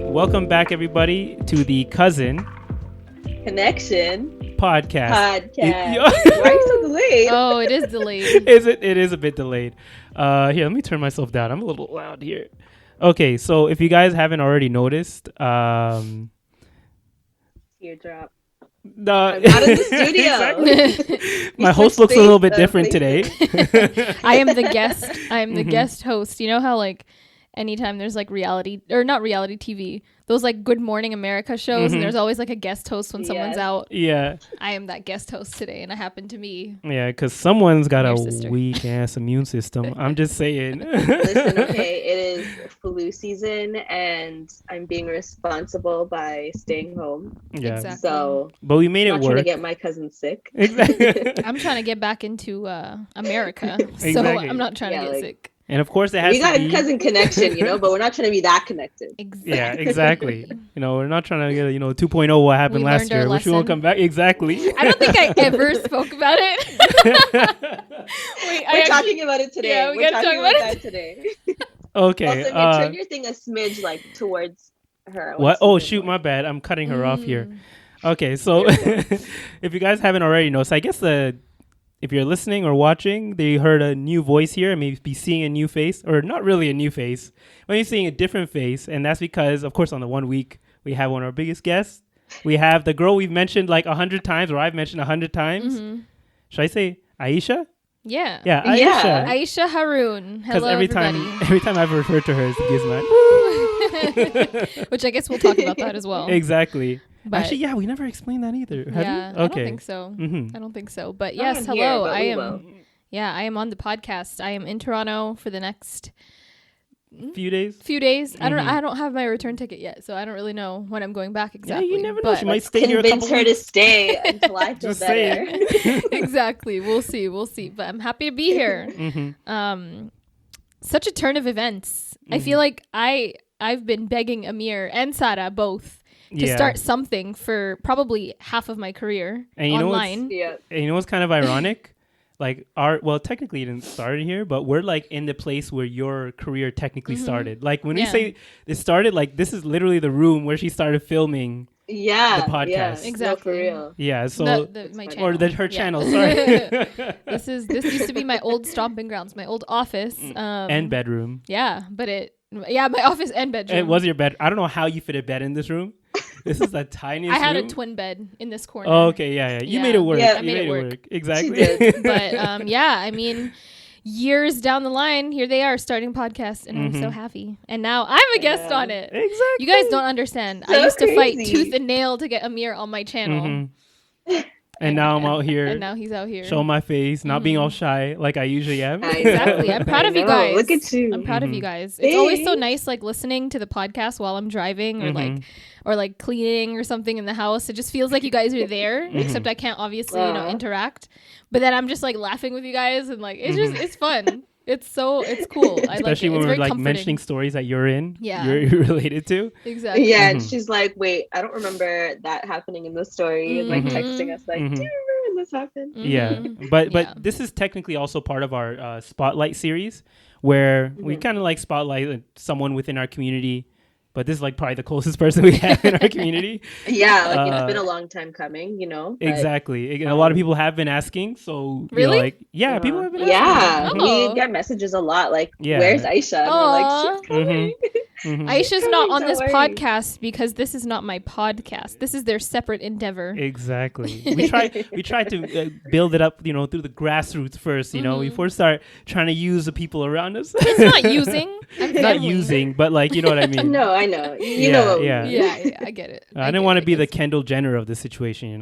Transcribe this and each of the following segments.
Welcome back, everybody, to the Cousin Connection podcast. Why are you so delayed? Oh, it is delayed. It is a bit delayed. Here, let me turn myself down. I'm a little loud here. Okay, so if you guys haven't already noticed, Teardrop. I'm out of the studio. Exactly. My host looks a little bit different today. I am the guest. I am the guest host. You know how anytime there's reality or not reality TV, those Good Morning America shows, and there's always a guest host when someone's out. Yeah. I am that guest host today, and I happen to be. Yeah, because someone's got a sister. weak ass immune system. I'm just saying. Listen, okay, it is flu season, and I'm being responsible by staying home. Yeah. Exactly. So, but we made it I'm not work. trying to get my cousin sick. Exactly. I'm trying to get back into America, so Exactly. I'm not trying to get sick. And of course, it has We got to be... a cousin connection, but we're not trying to be that connected. Exactly. Yeah, exactly. We're not trying to get 2.0 what happened We last learned our year, which we won't lesson. come back. Exactly. I don't think I ever spoke about it. Wait, We're talking about it today. Yeah, we we're gotta talking talk about about that today. Okay. Also, turn your thing a smidge towards her. What? Oh, shoot, my bad. I'm cutting her off here. Okay, so if you guys haven't already noticed, I guess if you're listening or watching, they heard a new voice here and maybe seeing a new face, or not really a new face, but you're seeing a different face. And that's because, of course, on the 1 week, we have one of our biggest guests. We have the girl we've mentioned 100 times, or I've mentioned 100 times. Should I say Aysha? Yeah. Yeah, Aysha. Yeah. Aysha Harun. Because Hello, every time I've referred to her as Gizman. Which I guess we'll talk about that as well. Exactly. But Actually, yeah, we never explained that either. Have yeah, you? I Okay. don't think so. Mm-hmm. I don't think so. But Not yes, on hello. here, but I we am. will. Yeah, I am on the podcast. I am in Toronto for the next Few days. few days. I don't have my return ticket yet, so I don't really know when I'm going back exactly. Yeah, you never know. But She might stay here a Convince couple her to weeks. stay until I feel Just better. saying. exactly. We'll see. But I'm happy to be here. Such a turn of events. I feel like I've been begging Amir and Sada both to start something for probably half of my career And you know online. Yeah. And you know what's kind of ironic? Technically it didn't start here, but we're in the place where your career technically started. When we say it started, this is literally the room where she started filming. Yeah. The podcast. Yeah. Exactly. No, for real. Yeah, so My channel. or her Yeah. channel. Sorry. This used to be my old stomping grounds, my old office, And bedroom. Yeah, my office and bedroom. It was your bed. I don't know how you fit a bed in this room. This is the tiniest. I had room. a twin bed in this corner. Oh, okay, yeah. You Yeah. made it work. Yeah. You made it work. Exactly. She did. But I mean, years down the line, here they are starting podcasts, and I'm so happy. And now I'm a guest on it. Exactly. You guys don't understand. So I used to fight crazy. tooth and nail to get Amir on my channel. And now I'm out here. And now he's out here. Showing my face, not being all shy like I usually am. Exactly. I'm proud of you know. guys. Look at you. I'm proud of you guys. It's always so nice listening to the podcast while I'm driving or cleaning or something in the house. It just feels like you guys are there, except I can't obviously, interact. But then I'm just laughing with you guys and it's fun. It's cool. I Especially when it's we're very comforting. mentioning stories that you're in. Yeah. You're related to. Exactly. Yeah, and she's like, wait, I don't remember that happening in the story. And texting us do you remember when this happened? Yeah. But Yeah. this is technically also part of our Spotlight series where we kind of spotlight someone within our community. But this is probably the closest person we have in our community. Yeah, it's been a long time coming, but- Exactly. A lot of people have been asking. So, Really? people have been asking. Yeah, Oh. we get messages a lot Yeah. where's Aysha? And we're like, she's coming. Aisha's not on Don't this worry. podcast because this is not my podcast. This is their separate endeavor. Exactly. We try to build it up, through the grassroots first, before we start trying to use the people around us. It's not using. I'm Not family. using, but you know what I mean. No, I know. You know what we yeah. mean. Yeah, I get it. I didn't want to be the Kendall Jenner of the situation,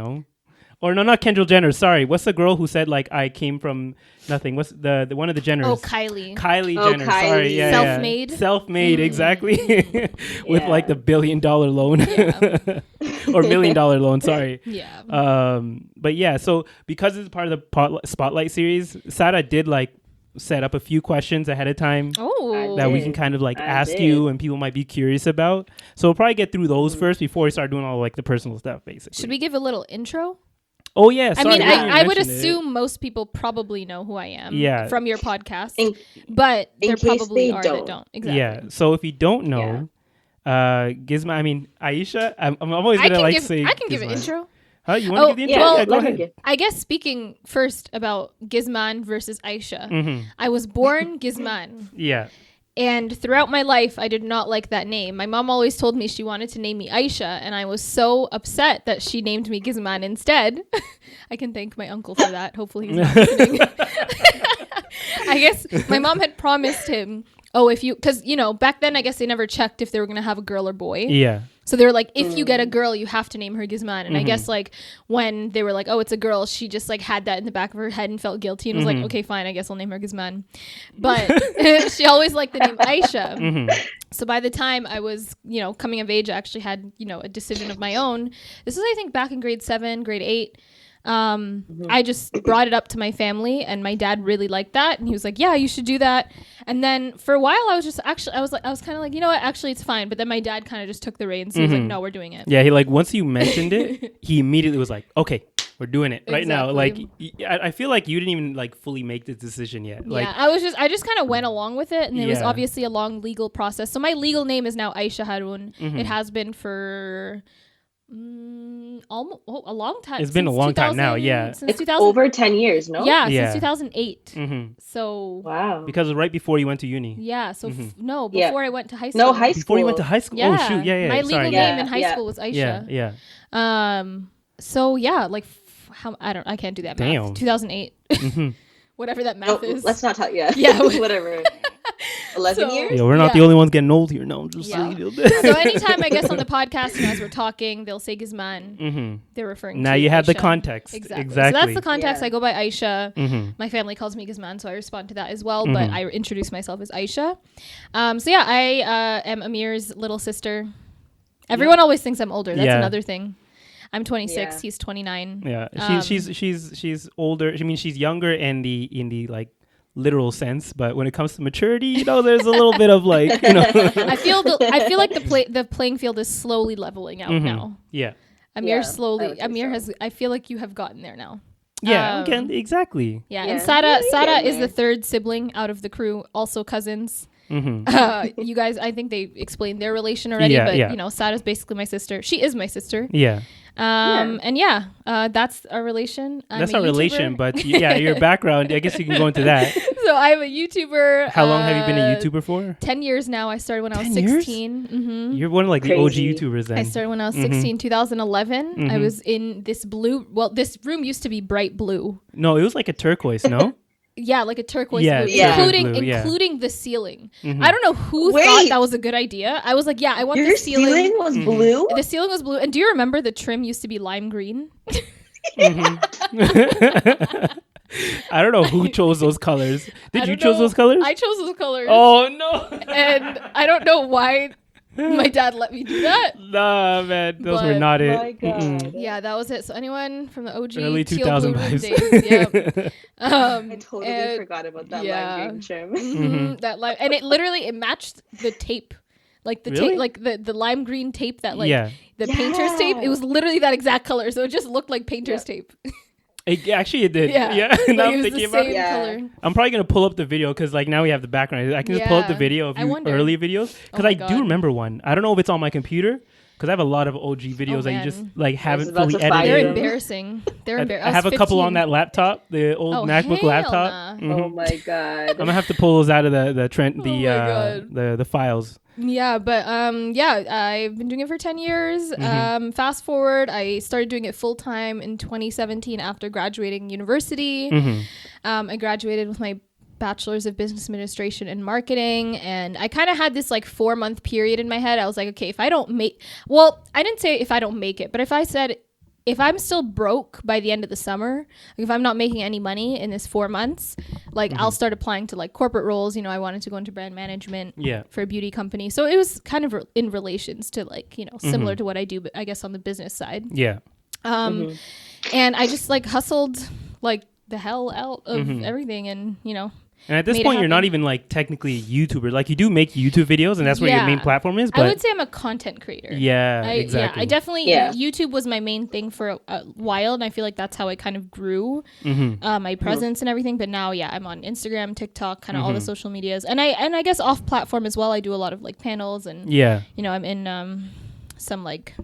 Or no, not Kendall Jenner. Sorry. What's the girl who said I came from nothing? What's the one of the Jenners? Oh, Kylie. Kylie Oh, Jenner. Sorry. Kylie. Yeah. Self-made? Self-made, exactly. With Yeah. the $1 billion loan. Or $1 million loan, sorry. Yeah. But yeah, so because it's part of the Spotlight series, Sada did set up a few questions ahead of time Oh. that we did. can kind of I ask did. you and people might be curious about. So we'll probably get through those first before we start doing all the personal stuff, basically. Should we give a little intro? Oh yeah, I sorry, mean, we didn't I would mention it. assume most people probably know who I am Yeah. from your podcast, In- but in there case probably they are don't. that don't. Exactly. Yeah. So if you don't know, Gizma. I mean, Aisha. I'm always gonna like say. I can give an Gizman. intro. Huh? You want to give the intro? well, Yeah, go ahead. I guess speaking first about Gizman versus Aisha. I was born Gizman. Yeah. And throughout my life, I did not like that name. My mom always told me she wanted to name me Aisha, and I was so upset that she named me Gizman instead. I can thank my uncle for that. Hopefully he's not listening. I guess my mom had promised him, because, back then I guess they never checked if they were going to have a girl or boy. Yeah. So they were like, if you get a girl, you have to name her Gizman. And I guess like when they were like, oh, it's a girl, she just like had that in the back of her head and felt guilty and was like, okay, fine, I guess I'll name her Gizman. But she always liked the name Aisha. So by the time I was, coming of age, I actually had, a decision of my own. This is, I think, back in grade 7, grade 8. I just brought it up to my family, and my dad really liked that, and he was like, yeah, you should do that. And then for a while I was kind of like, you know what, actually it's fine. But then my dad kind of just took the reins. He was like, no, we're doing it. Yeah, he like, once you mentioned it, he immediately was like, okay, we're doing it right now. Like, I feel like you didn't even like fully make the decision yet. Yeah, like, I just kind of went along with it, and it was obviously a long legal process. So my legal name is now Aysha Harun. It has been for almost a long time. It's been a long time now. Yeah, since 2000, over 10 years. No. Yeah, since 2008. So wow, because right before you went to uni. Yeah. So before I went to high school. No, high school. Before you went to high school. Yeah. Oh shoot. Yeah. My legal name in high school was Aisha. Yeah. So yeah, like I can't do that math. Damn. 2008. Whatever that math is. Let's not talk. Yeah. Whatever. 11 years? Yeah, we're not the only ones getting old here. No, I'm just saying. So anytime I guess on the podcast, as we're talking, they'll say Gizman. They're referring now to you have Aisha. the context. Exactly. So that's the context. I go by Aisha. My family calls me Gizman, so I respond to that as well. But I introduce myself as Aisha. I am Amir's little sister. Everyone always thinks I'm older. That's another thing. I'm 26. Yeah. He's 29. Yeah, she's older. I mean, she's younger in the like literal sense, but when it comes to maturity, there's a little bit of like, I feel like the playing field is slowly leveling out now. Yeah, Amir has. I feel like you have gotten there now. Yeah, again, exactly. Yeah, and Sada is the third sibling out of the crew, also cousins. You guys, I think they explained their relation already, but Sada's basically my sister. She is my sister. Yeah. That's our relation. That's our relation, but your background, I guess you can go into that. So I'm a YouTuber. How long have you been a YouTuber for? 10 years now. I started when I was 16. You're one of like the OG YouTubers then. I started when I was 16, 2011. I was in this this room used to be bright blue. No, it was like a turquoise, no? Yeah, like a turquoise blue, including the ceiling. I don't know who thought that was a good idea. I was like, I want the ceiling. Your ceiling was blue? The ceiling was blue. And do you remember the trim used to be lime green? I don't know who chose those colors. Did you choose those colors? I chose those colors. Oh, no. And I don't know why my dad let me do that. Nah, man. Those were not it. My God. Yeah, that was it. So anyone from the OG early teal blue vibes. Days. I totally forgot about that lime green trim. That lime, and it matched the tape. Like the tape, like the lime green tape that the painter's tape. It was literally that exact color. So it just looked like painter's tape. It did. Yeah. Now I'm thinking about it. Color. I'm probably gonna pull up the video because like now we have the background. I can just pull up the video of early videos because I do remember one. I don't know if it's on my computer because I have a lot of OG videos that you just like haven't fully edited. They're embarrassing. I have a couple on that laptop, the old MacBook laptop. Oh my God! I'm gonna have to pull those out of the files. Yeah, but I've been doing it for 10 years. Fast forward, I started doing it full time in 2017 after graduating university. I graduated with my bachelor's of business administration and marketing, and I kind of had this like 4-month period in my head. I was like, okay, I didn't say if I don't make it, but if I'm still broke by the end of the summer, like if I'm not making any money in this 4 months, like I'll start applying to like corporate roles. I wanted to go into brand management for a beauty company. So it was kind of in relations to like, similar to what I do, but I guess on the business side. Yeah. And I just like hustled like the hell out of everything and, And at this point, you're not even like technically a YouTuber. Like you do make YouTube videos, and that's where your main platform is. But I would say I'm a content creator. Yeah, exactly. Yeah, I definitely. Yeah. YouTube was my main thing for a while, and I feel like that's how I kind of grew my presence and everything. But now, I'm on Instagram, TikTok, kind of all the social medias, and I guess off platform as well. I do a lot of like panels, and I'm in some like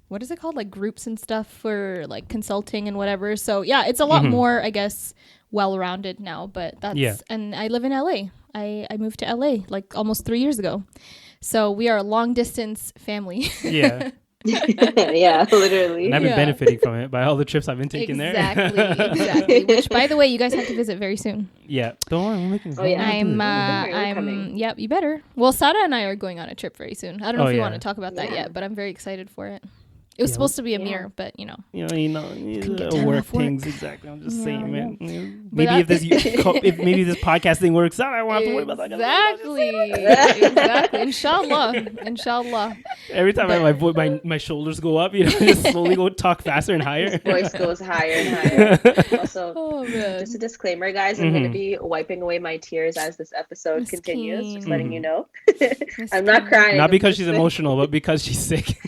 what is it called, like groups and stuff for like consulting and whatever. So it's a lot more, I guess, well-rounded now, but that's and I live in LA. I moved to LA like almost 3 years ago, so we are a long distance family. Yeah, literally. And I've been benefiting from it by all the trips I've been taking there. Exactly. Which, by the way, you guys have to visit very soon. Yeah, don't worry, we're making. I'm. Yep, you better. Well, Sada and I are going on a trip very soon. I don't know if you want to talk about that yet, but I'm very excited for it. It was supposed to be a mirror, but work things exactly. I'm just saying, man. Maybe if this this podcast thing works out, I won't have to worry about that. Exactly. Inshallah. Every time my shoulders go up, just slowly go talk faster and higher. Voice goes higher and higher. Also, just a disclaimer, guys. I'm going to be wiping away my tears as this episode continues. Just letting you know. I'm not crying. Not because she's emotional, but because she's sick.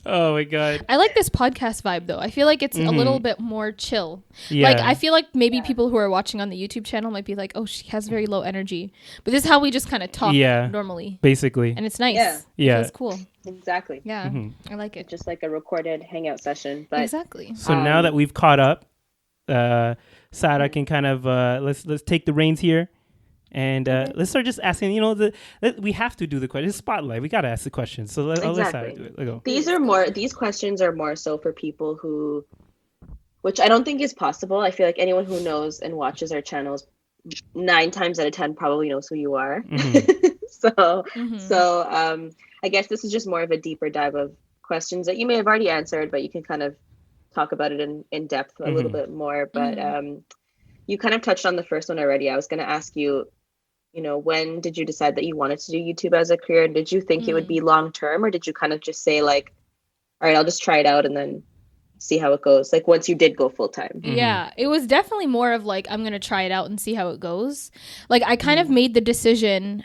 Oh my god, I like this podcast vibe though. I feel like it's a little bit more chill. Like I feel like maybe people who are watching on the YouTube channel might be like, oh, she has very low energy, but this is how we just kind of talk normally, basically, and it's nice. It's cool. Exactly. I like it. Just like a recorded hangout session, but exactly. So now that we've caught up, Sada can kind of let's take the reins here. And let's start just asking, we have to do the question. It's spotlight. We got to ask the questions. So let's do it. Let's go. These questions are more so for people who, which I don't think is possible. I feel like anyone who knows and watches our channels 9 times out of 10 probably knows who you are. So I guess this is just more of a deeper dive of questions that you may have already answered, but you can kind of talk about it in depth a little bit more. But you kind of touched on the first one already. I was going to ask you, when did you decide that you wanted to do YouTube as a career? Did you think it would be long term, or did you kind of just say like, all right, I'll just try it out and then see how it goes? Like once you did go full time. Yeah, it was definitely more of like, I'm going to try it out and see how it goes. Like I kind of made the decision,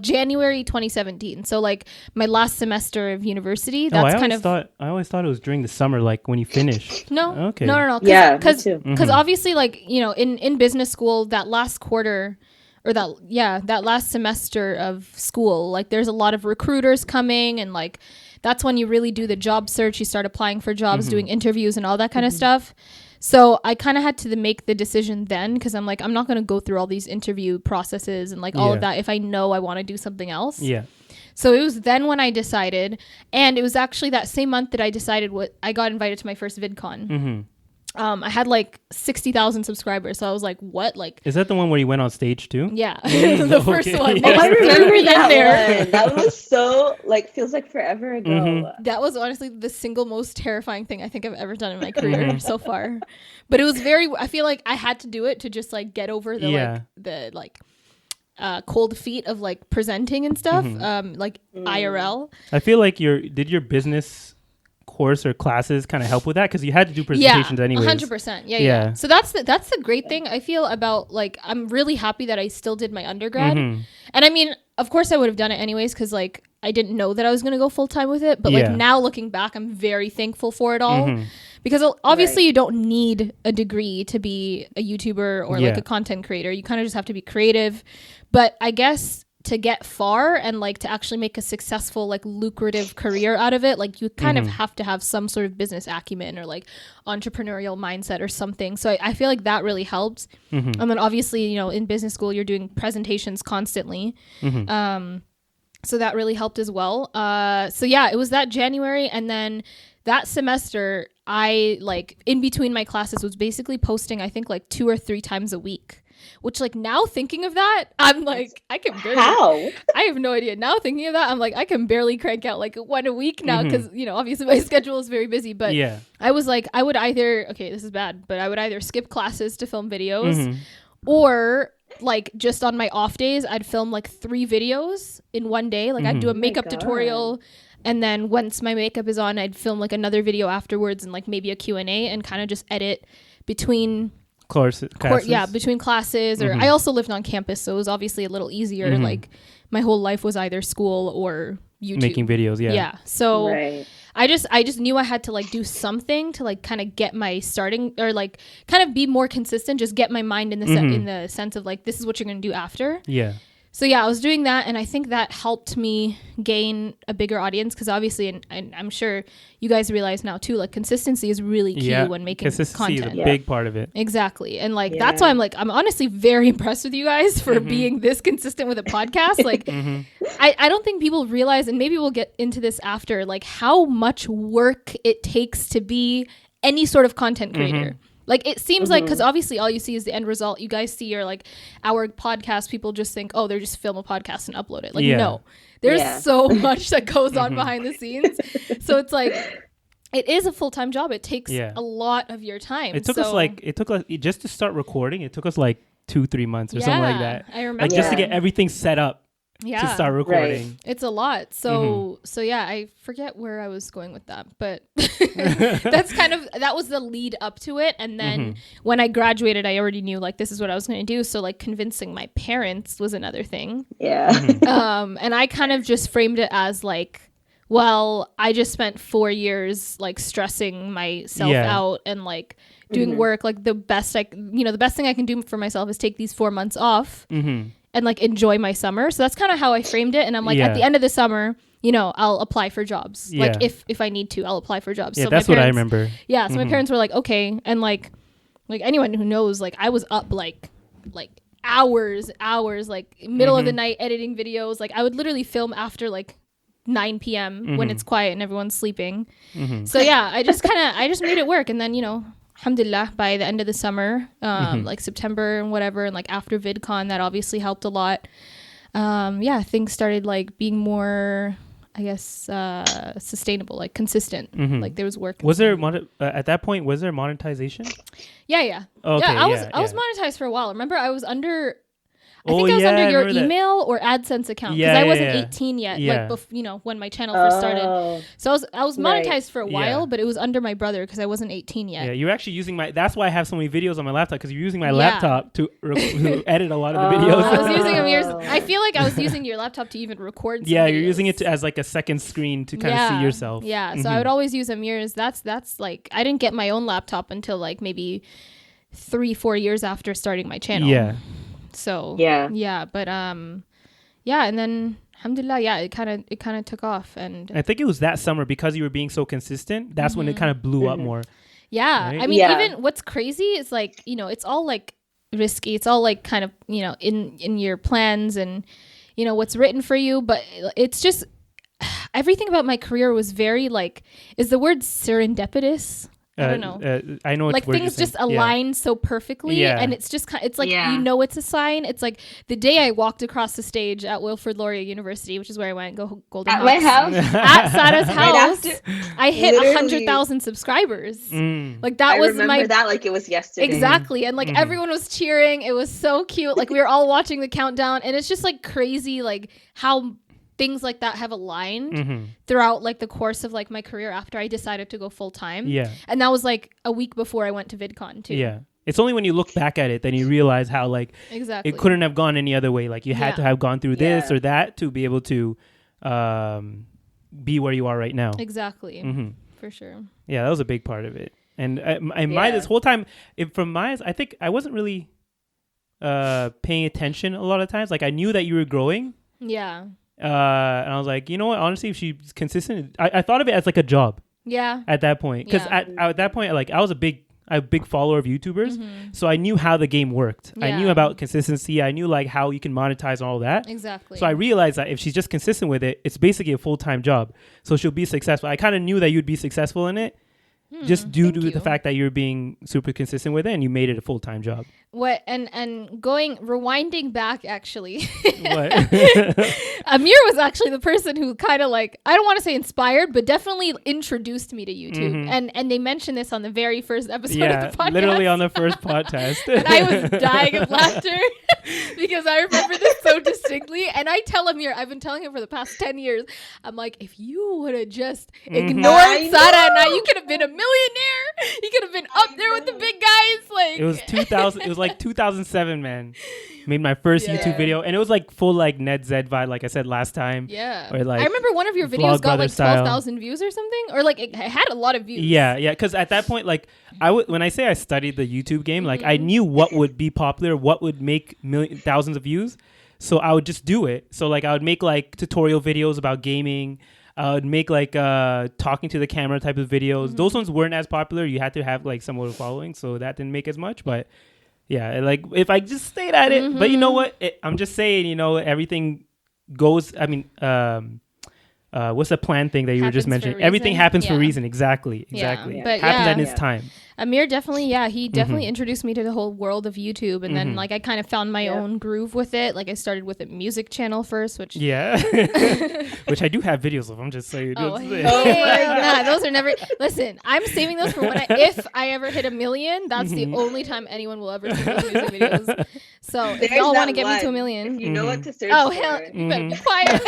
January 2017. So like my last semester of university. That's I always thought it was during the summer, like when you finished. No. Okay. No. Because obviously, like in business school, that last quarter, or that last semester of school, like there's a lot of recruiters coming, and like that's when you really do the job search. You start applying for jobs, doing interviews, and all that kind of stuff. So I kind of had to make the decision then, because I'm like, I'm not going to go through all these interview processes and like all of that if I know I want to do something else. Yeah. So it was then when I decided, and it was actually that same month that I decided I got invited to my first VidCon. I had like 60,000 subscribers, so I was like, what? Like, is that the one where you went on stage too? Yeah. The first one. Oh, I remember that one. That was so feels like forever ago. That was honestly the single most terrifying thing I think I've ever done in my career so far. But it was I feel like I had to do it to just like get over the cold feet of like presenting and stuff, IRL. I feel like did your business course or classes kind of help with that, because you had to do presentations anyways? 100%. Yeah. So that's the great thing I feel about, like, I'm really happy that I still did my undergrad. And I mean, of course I would have done it anyways, because like I didn't know that I was going to go full time with it, but like now looking back, I'm very thankful for it all. Because obviously you don't need a degree to be a YouTuber or like a content creator. You kind of just have to be creative. But I guess to get far and like to actually make a successful, like lucrative career out of it, like you kind of have to have some sort of business acumen or like entrepreneurial mindset or something. So I feel like that really helped. And then obviously, in business school, you're doing presentations constantly. So that really helped as well. So yeah, it was that January. And then that semester, I like in between my classes was basically posting, I think like 2 or 3 times a week. Which, like, now thinking of that, I'm like, I can barely. How? I have no idea. Now thinking of that, I'm like, I can barely crank out like 1 a week now, because obviously my schedule is very busy. But I was like, I would either this is bad, but I would either skip classes to film videos, or like just on my off days, I'd film like 3 videos in one day. Like I'd do a makeup tutorial, and then once my makeup is on, I'd film like another video afterwards and like maybe a Q&A, and kind of just edit between classes. Between classes, or I also lived on campus, so it was obviously a little easier. Like my whole life was either school or YouTube. Making videos, yeah. So Right. I just knew I had to like do something to like kind of get my starting, or like kind of be more consistent, just get my mind in the in the sense of like, this is what you're going to do after. Yeah. So yeah, I was doing that, and I think that helped me gain a bigger audience, because obviously, and I'm sure you guys realize now too, like consistency is really key when making consistency content. is a big part of it. Exactly. And like that's why I'm honestly very impressed with you guys for being this consistent with a podcast. Like I don't think people realize, and maybe we'll get into this after, like how much work it takes to be any sort of content creator. Like it seems like, because obviously all you see is the end result. You guys see are like our podcast, people just think, oh, they're just film a podcast and upload it. Like no, there's so much that goes on behind the scenes. So it's like, it is a full-time job. It takes a lot of your time. It took us just to start recording. It took us like 2-3 months or something like that. I remember. Like just to get everything set up. To start recording. Right. It's a lot. So yeah, I forget where I was going with that, but that was the lead up to it. And then when I graduated, I already knew like this is what I was going to do. So like convincing my parents was another thing. Yeah. And I kind of just framed it as like, well, I just spent 4 years like stressing myself out and like doing work. Like the best thing I can do for myself is take these 4 months off. And like enjoy my summer. So that's kind of how I framed it. And I'm like, at the end of the summer, I'll apply for jobs. Like if I need to, I'll apply for jobs. Yeah, so that's what I remember. Yeah. So my parents were like, okay. And like anyone who knows, like I was up like hours, like middle of the night editing videos. Like I would literally film after like 9 p.m. when it's quiet and everyone's sleeping. So yeah, I just made it work. And then, alhamdulillah, by the end of the summer, like September and whatever, and like after VidCon, that obviously helped a lot. Things started like being more, I guess, sustainable, like consistent. Like there was work. Was there at that point? Was there monetization? Yeah. Okay, I was monetized for a while. Remember, I was under. I think I was under your email or AdSense account, because I wasn't 18 yet. Like, when my channel first started. So I was monetized for a while, but it was under my brother because I wasn't 18 yet. Yeah, you're actually using that's why I have so many videos on my laptop, because you're using my laptop to edit a lot of the videos. I was using I feel like I was using your laptop to even record some videos. You're using it as like a second screen to kind of see yourself. Yeah, so I would always use Amir's. That's like, I didn't get my own laptop until like maybe 3-4 years after starting my channel. Yeah. So but and then alhamdulillah, it kind of took off. And I think it was that summer, because you were being so consistent, that's when it kind of blew up more. Right? I mean, even what's crazy is like, it's all like risky, it's all like kind of in your plans and what's written for you, but it's just everything about my career was very like, is the word serendipitous? I don't know. I know, like things just align so perfectly, and it's just it's like it's a sign. It's like the day I walked across the stage at Wilfrid Laurier University, which is where I went. Go Golden at Hawks. My house, at Sada's house. I hit 100,000 subscribers. Like that was remember that like it was yesterday. Exactly, and like everyone was cheering. It was so cute. Like we were all watching the countdown, and it's just like crazy, like how things like that have aligned throughout like the course of like my career after I decided to go full time. Yeah. And that was like a week before I went to VidCon too. Yeah. It's only when you look back at it then you realize how like exactly it couldn't have gone any other way. Like you had to have gone through this or that to be able to be where you are right now. Exactly. For sure. Yeah, that was a big part of it. And my this whole time, from my eyes, I think I wasn't really paying attention a lot of times. Like I knew that you were growing. Yeah. And I was like, you know what? Honestly, if she's consistent, I thought of it as like a job. Yeah. At that point, because at that point, like I was a big follower of YouTubers, so I knew how the game worked. I knew about consistency. I knew like how you can monetize and all that. Exactly. So I realized that if she's just consistent with it, it's basically a full-time job. So she'll be successful. I kind of knew that you'd be successful in it. Just due to the fact that you're being super consistent with it and you made it a full-time job. What and rewinding back actually. What? Amir was actually the person who kind of like, I don't want to say inspired, but definitely introduced me to YouTube. And they mentioned this on the very first episode of the podcast. Literally on the first podcast. And I was dying of laughter. Because I remember this so distinctly, and I tell Amir, I've been telling him for the past 10 years, I'm like, if you would have just ignored Sarah and I, you could have been a millionaire. You could have been up there with the big guys. Like, it was 2000. It was like 2007, man. Made my first YouTube video, and it was like full like Ned Zed vibe, like I said last time. Yeah. Or like I remember one of your videos got like 12,000 views or something, or like it had a lot of views. Yeah. Because at that point, like when I say I studied the YouTube game, like I knew what would be popular, what would make thousands of views. So I would just do it. So like I would make like tutorial videos about gaming. I would make like talking to the camera type of videos. Those ones weren't as popular. You had to have like somewhat of a following, so that didn't make as much. But yeah, like if I just stayed at it. But you know what? I'm just saying, you know, everything goes. I mean, what's the plan thing that you were just mentioning? Everything happens for a reason. Exactly. Yeah. But happens at its time. Amir definitely, he definitely introduced me to the whole world of YouTube, and then like I kind of found my own groove with it. Like I started with a music channel first, which which I do have videos of. I'm just saying. Oh my God, those are never. Listen, I'm saving those for when if I ever hit 1 million. That's the only time anyone will ever see those music videos. So if y'all want to get me to 1 million, you know what to search. Oh hell, you better be quiet.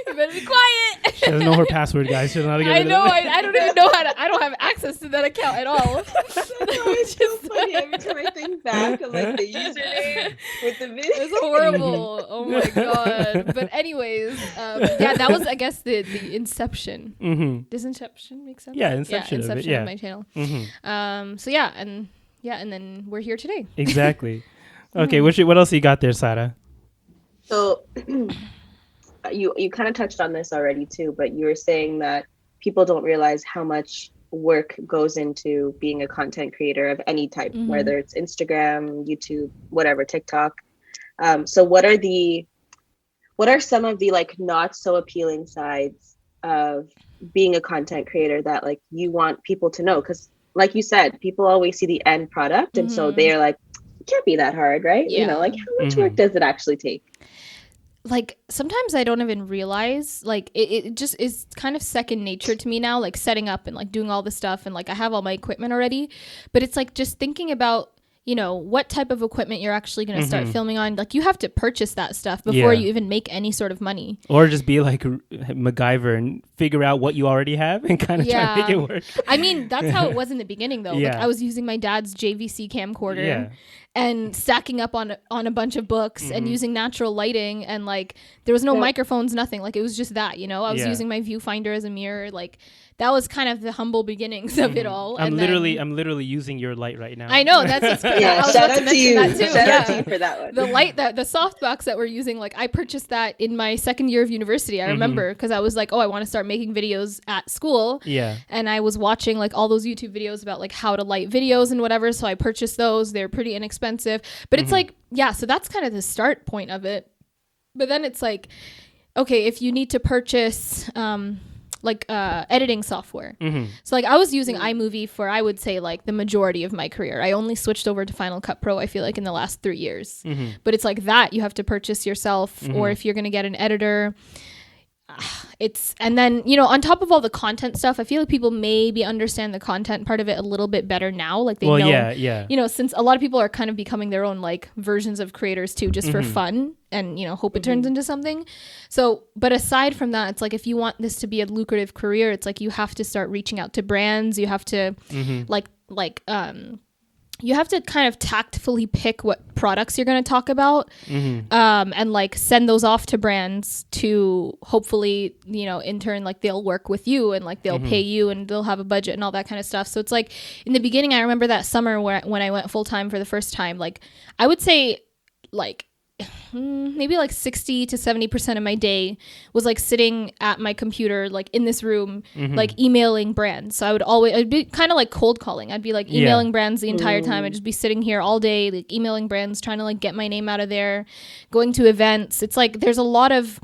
You better be quiet. She doesn't know her password, guys. She doesn't know how to get rid of it. I don't even know how to. I don't have access to that account at all. It's so funny every time I think back of like the username with the video. It's horrible. Oh my God. But anyways, that was, I guess, the inception. Does inception make sense? Yeah, inception of it, of my channel. So and then we're here today. Exactly. Okay, what else you got there, Sarah? So. You kind of touched on this already too, but you were saying that people don't realize how much work goes into being a content creator of any type, whether it's Instagram, YouTube, whatever, TikTok. So what are some of the like not so appealing sides of being a content creator that like you want people to know? Because like you said, people always see the end product, and so they're like, it can't be that hard, right? Yeah. You know, like how much work does it actually take? Like sometimes I don't even realize, like it just is kind of second nature to me now, like setting up and like doing all this stuff, and like I have all my equipment already, but it's like just thinking about, you know, what type of equipment you're actually going to start filming on. Like you have to purchase that stuff before you even make any sort of money. Or just be like MacGyver and figure out what you already have and kind of try to make it work. I mean, that's how it was in the beginning though. Like I was using my dad's JVC camcorder and stacking up on a bunch of books and using natural lighting, and like there was no microphones, nothing. Like it was just that, you know, I was using my viewfinder as a mirror. Like that was kind of the humble beginnings of it all. I'm literally using your light right now. I know that's shout out to you. Shout out to you for that one. The light, the softbox that we're using, like I purchased that in my second year of university. I remember because I was like, oh, I want to start making videos at school. Yeah. And I was watching like all those YouTube videos about like how to light videos and whatever. So I purchased those. They're pretty inexpensive, but it's like, so that's kind of the start point of it. But then it's like, okay, if you need to purchase, editing software. So like I was using iMovie for, I would say, like the majority of my career. I only switched over to Final Cut Pro, I feel like, in the last 3 years. But it's like that you have to purchase yourself, or if you're going to get an editor, and then, you know, on top of all the content stuff, I feel like people maybe understand the content part of it a little bit better now. Like they know, you know, since a lot of people are kind of becoming their own like versions of creators too, just for fun, and, you know, hope it turns into something. So, but aside from that, it's like, if you want this to be a lucrative career, it's like you have to start reaching out to brands. You have to you have to kind of tactfully pick what products you're going to talk about, and like send those off to brands to hopefully, you know, in turn, like they'll work with you and like they'll pay you and they'll have a budget and all that kind of stuff. So it's like in the beginning, I remember that summer when I went full time for the first time, like I would say like maybe like 60 to 70% of my day was like sitting at my computer, like in this room, like emailing brands. So I'd be kind of like cold calling. I'd be like emailing brands the entire time. I'd just be sitting here all day, like emailing brands, trying to like get my name out of there, going to events. It's like, there's a lot of,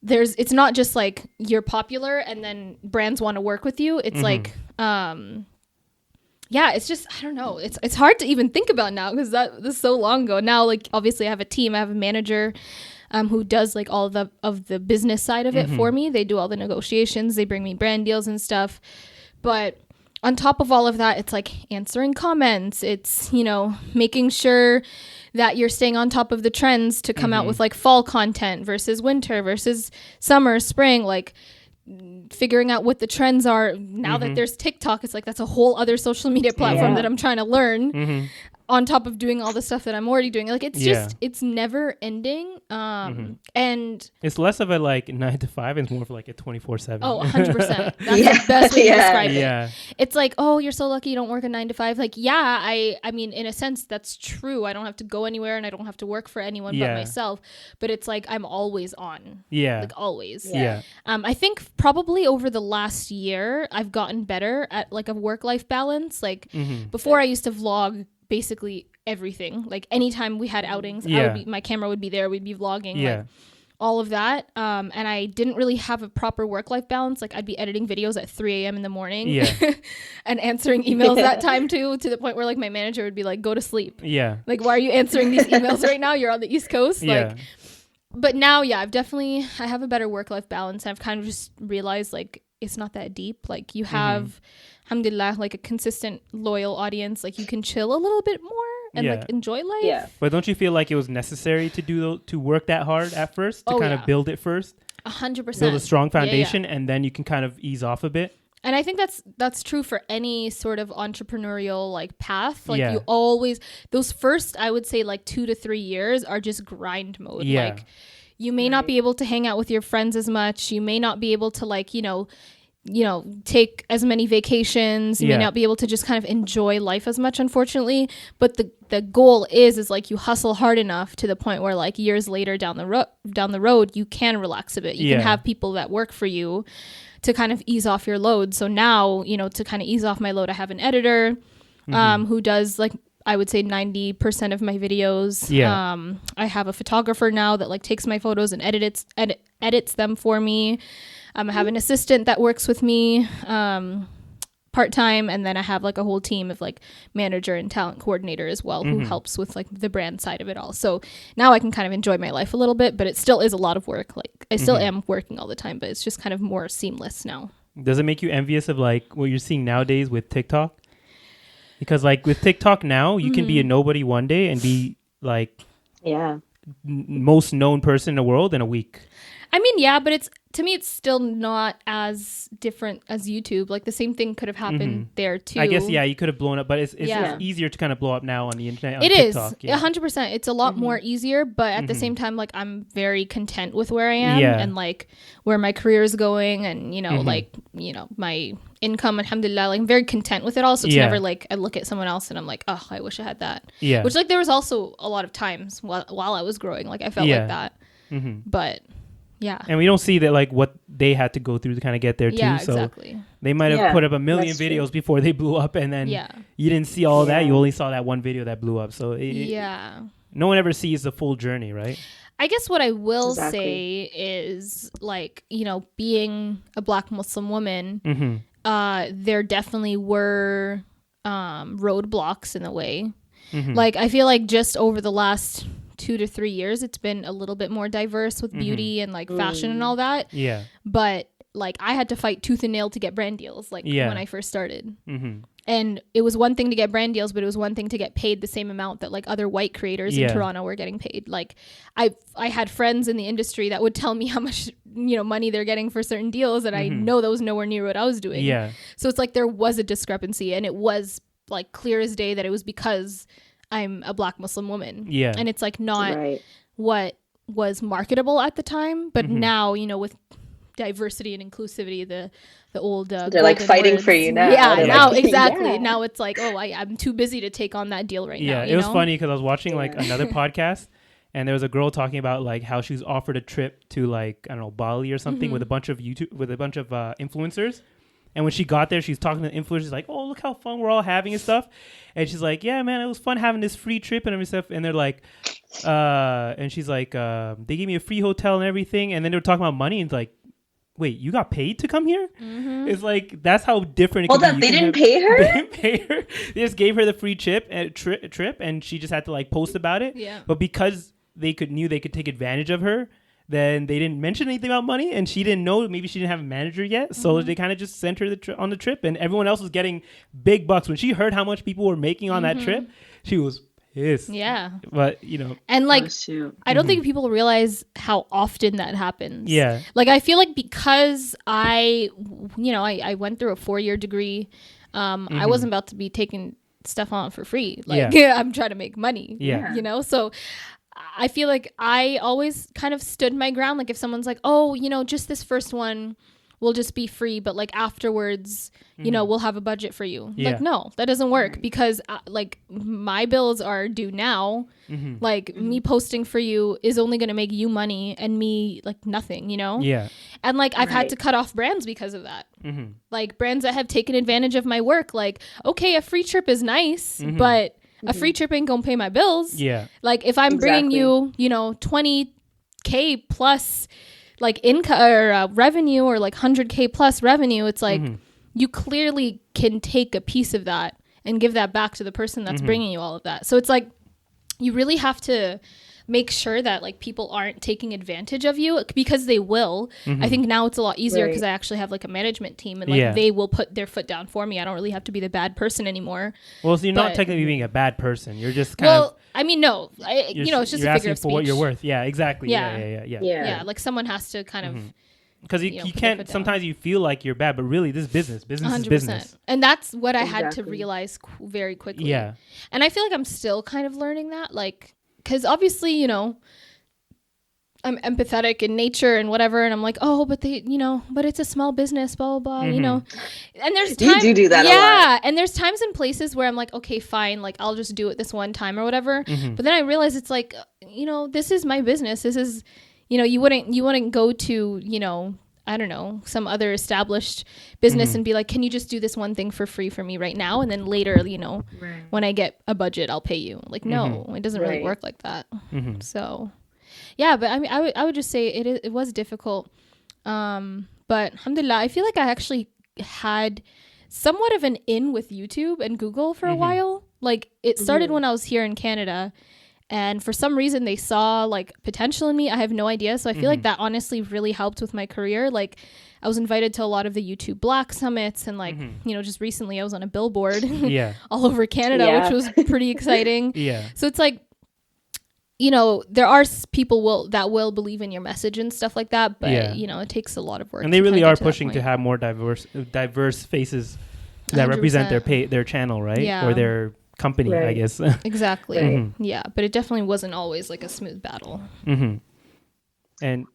it's not just like you're popular and then brands want to work with you. It's like, it's just, I don't know. It's hard to even think about now because that is so long ago. Now, like, obviously I have a team. I have a manager who does like all of the business side of it for me. They do all the negotiations. They bring me brand deals and stuff. But on top of all of that, it's like answering comments. It's, you know, making sure that you're staying on top of the trends to come out with like fall content versus winter versus summer, spring, like figuring out what the trends are. Now that there's TikTok, it's like that's a whole other social media platform that I'm trying to learn on top of doing all the stuff that I'm already doing. Like it's just, it's never ending. And it's less of a like 9 to 5, it's more of like a 24/7. Oh, 100%. That's the best way to describe it. It's like, oh, you're so lucky you don't work a 9 to 5. Like, yeah, I mean, in a sense, that's true. I don't have to go anywhere and I don't have to work for anyone but myself. But it's like I'm always on. Yeah. Like always. Yeah. I think probably over the last year, I've gotten better at like a work-life balance. Like before I used to vlog basically everything. Like anytime we had outings, my camera would be there, we'd be vlogging. Like, all of that. And I didn't really have a proper work-life balance. Like I'd be editing videos at 3 a.m. in the morning and answering emails that time too, to the point where like my manager would be like, go to sleep. Yeah. Like, why are you answering these emails right now? You're on the East Coast. Like, but now, I have a better work-life balance. I've kind of just realized like, it's not that deep. Like you have, alhamdulillah, like a consistent, loyal audience. Like you can chill a little bit more and like enjoy life. Yeah. But don't you feel like it was necessary to work that hard at first to kind of build it first? 100%. Build a strong foundation and then you can kind of ease off a bit. And I think that's true for any sort of entrepreneurial like path. Like you always, those first, I would say like 2 to 3 years are just grind mode. Yeah. Like you may not be able to hang out with your friends as much. You may not be able to like, you know, take as many vacations. You may not be able to just kind of enjoy life as much, unfortunately. But the goal is like you hustle hard enough to the point where like years later down the road, you can relax a bit. You can have people that work for you to kind of ease off your load. So now, you know, to kind of ease off my load, I have an editor who does like, I would say 90% of my videos. Yeah. I have a photographer now that like takes my photos and edits them for me. I have an assistant that works with me part-time, and then I have like a whole team of like manager and talent coordinator as well who helps with like the brand side of it all. So now I can kind of enjoy my life a little bit, but it still is a lot of work. Like I still am working all the time, but it's just kind of more seamless now. Does it make you envious of like what you're seeing nowadays with TikTok? Because like with TikTok now, you can be a nobody one day and be like most known person in the world in a week. I mean, yeah, but to me, it's still not as different as YouTube. Like the same thing could have happened there too. I guess, you could have blown up, but it's easier to kind of blow up now on the internet. It is 100%. It's a lot more easier, but at the same time, like I'm very content with where I am and like where my career is going, and you know, like you know, my income, alhamdulillah. Like I'm very content with it all. So it's never like I look at someone else and I'm like, oh, I wish I had that. Yeah. Which like there was also a lot of times while I was growing, like I felt like that, but. Yeah. And we don't see that like what they had to go through to kind of get there too. Yeah, so exactly. They might have put up a million videos before they blew up, and then you didn't see all that. You only saw that one video that blew up. So no one ever sees the full journey, right? I guess what I will say is like, you know, being a Black Muslim woman, there definitely were roadblocks in a way. Like I feel like just over the last 2 to 3 years, it's been a little bit more diverse with beauty and like fashion and all that. Yeah. But like I had to fight tooth and nail to get brand deals like when I first started. And it was one thing to get brand deals, but it was one thing to get paid the same amount that like other white creators in Toronto were getting paid. Like I had friends in the industry that would tell me how much, you know, money they're getting for certain deals, and I know that was nowhere near what I was doing. Yeah. So it's like there was a discrepancy, and it was like clear as day that it was because I'm a Black Muslim woman. Yeah. And it's like not what was marketable at the time, but now, you know, with diversity and inclusivity, the old they're like fighting words for you now. Yeah, now exactly. Now it's like, oh, I'm too busy to take on that deal right now. Yeah, it was funny because I was watching like another podcast, and there was a girl talking about like how she was offered a trip to like, I don't know, Bali or something with a bunch of influencers. And when she got there, she's talking to the influencers, like, oh, look how fun we're all having and stuff. And she's like, yeah, man, it was fun having this free trip and everything stuff. And they're like, and she's like, they gave me a free hotel and everything. And then they were talking about money, and it's like, wait, you got paid to come here? It's like, that's how different it Hold on, they didn't pay her? They didn't pay her. They just gave her the free trip, and she just had to like post about it. Yeah. But because they knew they could take advantage of her, Then they didn't mention anything about money, and she didn't know. Maybe she didn't have a manager yet, so they kind of just sent her on the trip, and everyone else was getting big bucks. When she heard how much people were making on that trip, she was pissed. Yeah, but you know, and like I don't think people realize how often that happens. Yeah, like I feel like because I went through a 4-year degree, I wasn't about to be taking stuff on for free. Like I'm trying to make money. Yeah, you know, so. I feel like I always kind of stood my ground. Like if someone's like, oh, you know, just this first one will just be free, but like afterwards, you know, we'll have a budget for you. Yeah. Like, no, that doesn't work because like my bills are due now. Like me posting for you is only going to make you money and me like nothing, you know? Yeah. And like I've had to cut off brands because of that. Like brands that have taken advantage of my work. Like, okay, a free trip is nice, but a free trip ain't gonna pay my bills. Yeah. Like if I'm bringing you, you know, 20K plus like income or revenue or like 100K plus revenue, it's like you clearly can take a piece of that and give that back to the person that's bringing you all of that. So it's like you really have to make sure that like people aren't taking advantage of you because they will. I think now it's a lot easier because I actually have like a management team and like they will put their foot down for me. I don't really have to be the bad person anymore. Well, so you're not technically being a bad person. You're just kind of. I mean, no, you know, it's just a figure of speech. For what you're worth. Yeah, exactly. Yeah. Like someone has to kind of. Because you can't. Sometimes you feel like you're bad, but really, this is business. Business 100%. Is business. And that's what I had to realize very quickly. Yeah. And I feel like I'm still kind of learning that, like. Because obviously, you know, I'm empathetic in nature and whatever. And I'm like, oh, but but it's a small business, blah, blah, blah, you know. And there's times. You do that a lot. Yeah. And there's times and places where I'm like, okay, fine. Like, I'll just do it this one time or whatever. But then I realize it's like, you know, this is my business. This is, you know, you wouldn't go to, you know, I don't know, some other established business and be like, can you just do this one thing for free for me right now? And then later, you know, when I get a budget, I'll pay you. Like, no, it doesn't really work like that. So, yeah, but I mean, I would just say it was difficult. But alhamdulillah, I feel like I actually had somewhat of an in with YouTube and Google for a while. Like it started when I was here in Canada. And for some reason they saw like potential in me. I have no idea. So I feel like that honestly really helped with my career. Like I was invited to a lot of the YouTube Black summits and like, you know, just recently I was on a billboard all over Canada, which was pretty exciting. So it's like, you know, there are people that will believe in your message and stuff like that. But, you know, it takes a lot of work. And they really are pushing to have more diverse faces that 100%. Represent their channel, right? Yeah. Or their company, I guess. Exactly. Yeah, but it definitely wasn't always like a smooth battle. And sorry,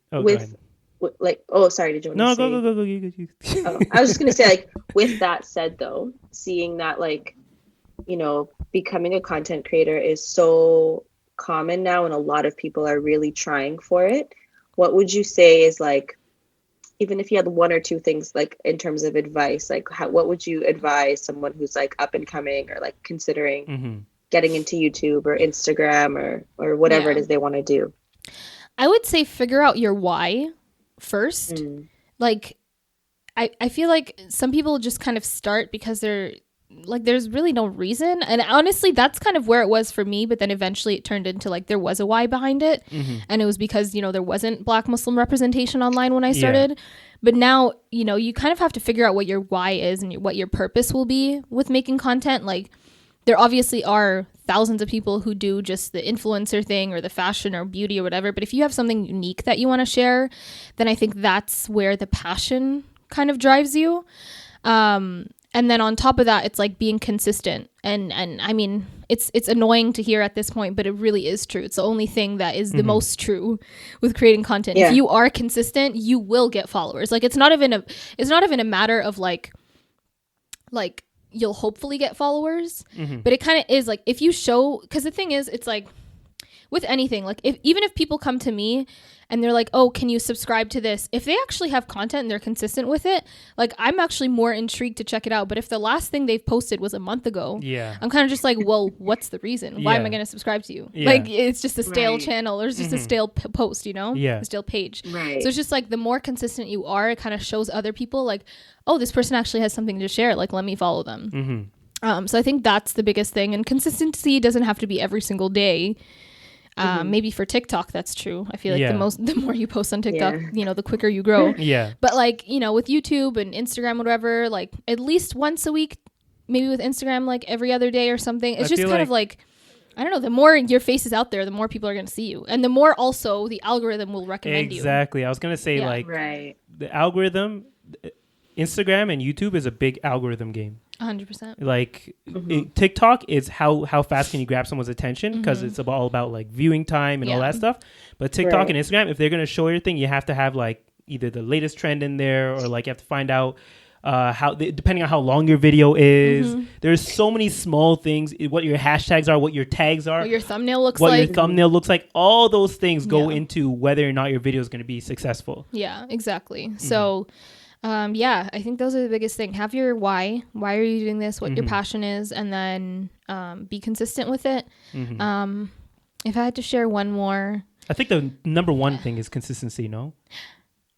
did you want to say? No, go. You. I was just gonna say, like, with that said, though, seeing that, like, you know, becoming a content creator is so common now, and a lot of people are really trying for it. What would you say is like, even if you had one or two things, like in terms of advice, like what would you advise someone who's like up and coming or like considering getting into YouTube or Instagram or whatever it is they want to do? I would say figure out your why first. Like, I feel like some people just kind of start because they're like, there's really no reason. And honestly, that's kind of where it was for me. But then eventually it turned into like, there was a why behind it. And it was because, you know, there wasn't Black Muslim representation online when I started. But now, you know, you kind of have to figure out what your why is and what your purpose will be with making content. Like there obviously are thousands of people who do just the influencer thing or the fashion or beauty or whatever. But if you have something unique that you want to share, then I think that's where the passion kind of drives you. And then on top of that, it's like being consistent. And I mean, it's annoying to hear at this point, but it really is true. It's the only thing that is the most true with creating content. If you are consistent, you will get followers. Like it's not even a matter of like you'll hopefully get followers, but it kind of is like if you show, because the thing is, it's like with anything, like even if people come to me and they're like, oh, can you subscribe to this? If they actually have content and they're consistent with it, like I'm actually more intrigued to check it out. But if the last thing they've posted was a month ago, I'm kind of just like, well, what's the reason? Why am I going to subscribe to you? Like it's just a stale channel or it's just a stale post, you know? A stale page. So it's just like the more consistent you are, it kind of shows other people like, oh, this person actually has something to share. Like, let me follow them. So I think that's the biggest thing. And consistency doesn't have to be every single day. Maybe for TikTok, that's true. I feel like the more you post on TikTok, the quicker you grow. Yeah. But like, with YouTube and Instagram, whatever, like at least once a week, maybe with Instagram, like every other day or something. It's just kind of like, I don't know, the more your face is out there, the more people are going to see you. And the more also the algorithm will recommend you. Exactly. I was going to say the algorithm, Instagram and YouTube is a big algorithm game. 100%. Like TikTok is how fast can you grab someone's attention, because it's all about like viewing time and all that stuff. But TikTok and Instagram, if they're going to show your thing, you have to have like either the latest trend in there, or like you have to find out depending on how long your video is. There's so many small things, what your hashtags are, what your tags are, what your thumbnail looks what like. your thumbnail looks like. All those things go into whether or not your video is going to be successful. Yeah, exactly. So I think those are the biggest thing. Have your why are you doing this, what your passion is, and then be consistent with it. If I had to share one more, I think the number one thing is consistency. No,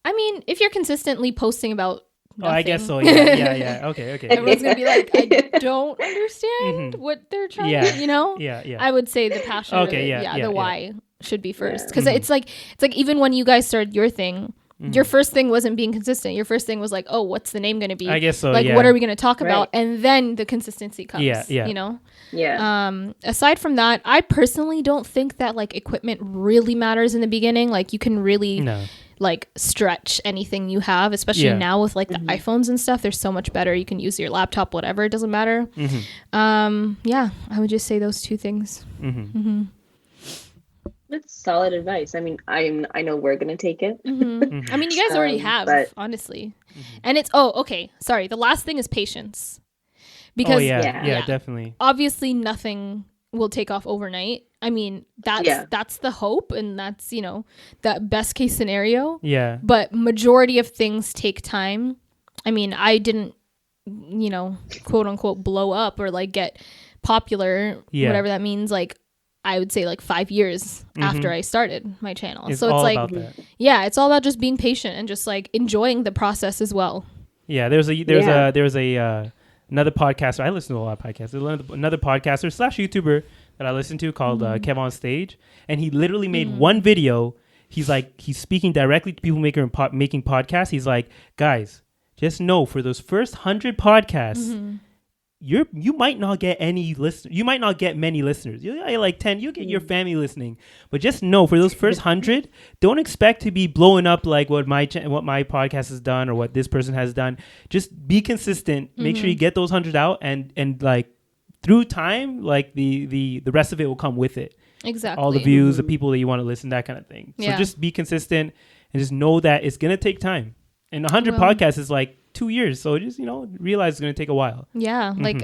I mean, if you're consistently posting about nothing. I guess so. Yeah. Okay. Everyone's gonna be like, I don't understand what they're trying to, Yeah. I would say the passion. Okay. The why should be first, because it's like even when you guys started your thing, your first thing wasn't being consistent. Your first thing was like, oh, what's the name gonna be? I guess so. Like, what are we gonna talk about? And then the consistency comes. Aside from that, I personally don't think that like equipment really matters in the beginning. Like, you can really like stretch anything you have, especially now with like the iPhones and stuff. They're so much better. You can use your laptop, whatever, it doesn't matter. I would just say those two things. That's solid advice. I mean, I know we're gonna take it. I mean, you guys already have, honestly. And it's sorry, the last thing is patience, because definitely, obviously nothing will take off overnight. I mean, that's the hope, and that's that best case scenario. But majority of things take time. I mean, I didn't quote unquote blow up or like get popular, whatever that means, like I would say like 5 years after I started my channel. So it's like, it's all about just being patient and just like enjoying the process as well. Yeah, there's another podcaster. I listen to a lot of podcasts. There's another podcaster / YouTuber that I listen to called Kev on Stage, and he literally made one video. He's speaking directly to people making podcasts. He's like, guys, just know for those first 100 podcasts, you might not get any listeners. You might not get many listeners. You get like 10. You get your family listening, but just know for those first 100, don't expect to be blowing up like what my podcast has done or what this person has done. Just be consistent. Make sure you get those 100 out, and like through time, like the rest of it will come with it. Exactly. All the views, the people that you want to listen, that kind of thing. So just be consistent and just know that it's gonna take time. And 100 podcasts is like 2 years, so just realize it's going to take a while. Like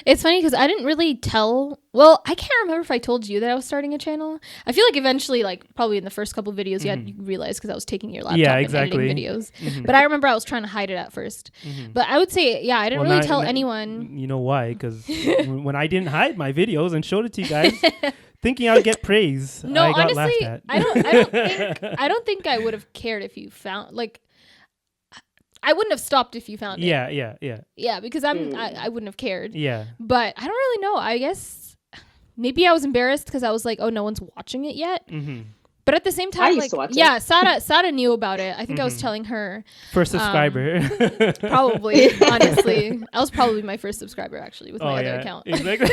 it's funny because I didn't really I can't remember if I told you that I was starting a channel. I feel like eventually, like probably in the first couple of videos, you realize because I was taking your laptop and editing videos. But I remember I was trying to hide it at first. But I would say I didn't really tell anyone. You know why? Because when I didn't hide my videos and showed it to you guys, thinking I'd get praise, no, I got honestly, laughed at. I don't think I would have cared if you found like. I wouldn't have stopped if you found it. Yeah, because I wouldn't have cared. Yeah. But I don't really know. I guess maybe I was embarrassed because I was like, oh, no one's watching it yet. But at the same time, I used to watch it. Sada knew about it. I think I was telling her. First subscriber. Probably, honestly. I was probably my first subscriber, actually, with my other account. Exactly.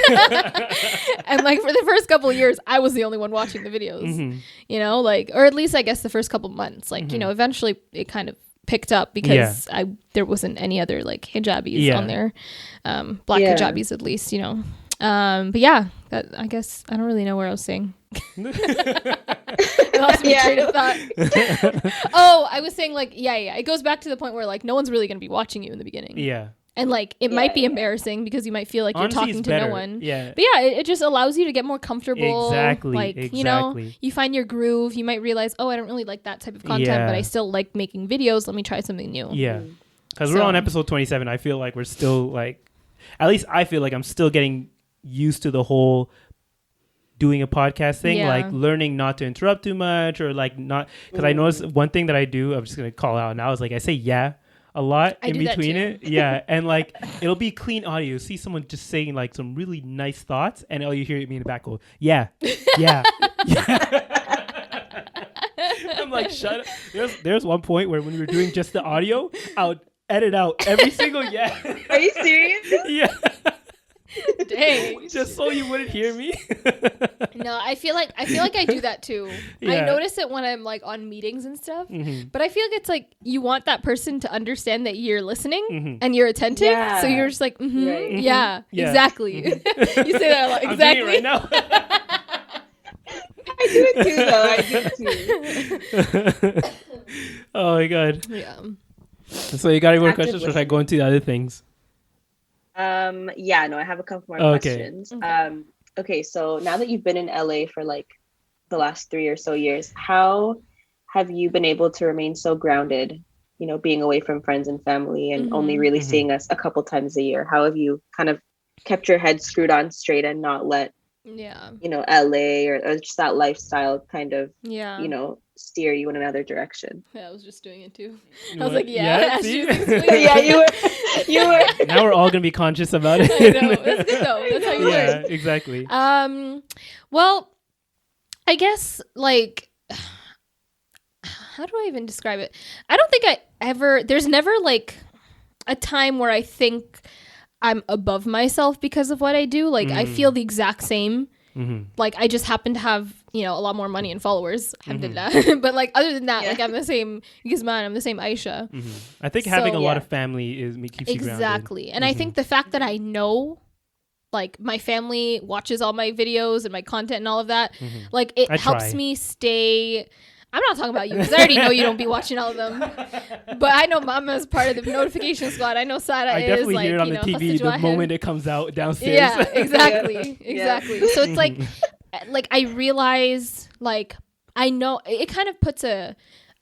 And like for the first couple of years, I was the only one watching the videos. Like, or at least I guess the first couple of months. Like, eventually it kind of picked up because there wasn't any other like hijabis on there, black hijabis at least, but that, I guess I don't really know where I was saying. I lost my train of thought. I was saying like it goes back to the point where like no one's really gonna be watching you in the beginning. And like it might be embarrassing because you might feel like you're talking to no one. But it just allows you to get more comfortable. Like, you find your groove. You might realize, oh, I don't really like that type of content, but I still like making videos. Let me try something new. Because we're on episode 27. I feel like we're still like, at least I feel like I'm still getting used to the whole doing a podcast thing, like learning not to interrupt too much or like not, because I noticed one thing that I do, I'm just going to call out now, is like I say a lot in between it. And like it'll be clean audio. See someone just saying like some really nice thoughts, and all you hear me in the back go, yeah. I'm like, shut up. There's one point where when we were doing just the audio, I would edit out every single yeah. Are you serious? Yeah. Dang. Just so you wouldn't hear me. No, I feel like I do that too. Yeah. I notice it when I'm like on meetings and stuff. Mm-hmm. But I feel like it's like you want that person to understand that you're listening Mm-hmm. and you're attentive. Yeah. So you're just like, Right. yeah, Yeah. exactly. You say that a lot. Exactly. I'm doing it right now. I do it too, though. I do it too. Oh my god. Yeah. So you got any more Active questions, or should I go into the other things? Yeah, no, I have a couple more Okay. questions. Okay, so now that you've been in LA for like the last 3 or so years, how have you been able to remain so grounded, you know, being away from friends and family and only really seeing us a couple times a year? How have you kind of kept your head screwed on straight and not let, Yeah. you know, LA or just that lifestyle kind of, Yeah. you know, steer you in another direction? Yeah, I was just doing it too. You I was want- like, yeah. see? Yeah, you were. Now we're all gonna be conscious about it. I know. That's good though. That's how you Yeah, learn. exactly. Well, I guess like how do I even describe it? I don't think there's never like a time where I think I'm above myself because of what I do. Like I feel the exact same. Mm-hmm. Like I just happen to have, you know, a lot more money and followers. Alhamdulillah. But like other than that, Yeah. like I'm the same Gizman, I'm the same Aisha. Mm-hmm. I think having a So, lot yeah. of family keeps you grounded. Exactly. And I think the fact that I know like my family watches all my videos and my content and all of that, like it I helps try. me stay. I'm not talking about you because I already know you don't be watching all of them. But I know Mama's part of the notification squad. I know Sada I is definitely like, hear it on you the know, TV the Khasij moment Wahid. it comes out downstairs. Yeah, exactly. Yeah. Exactly. So it's like I realize like I know it kind of puts a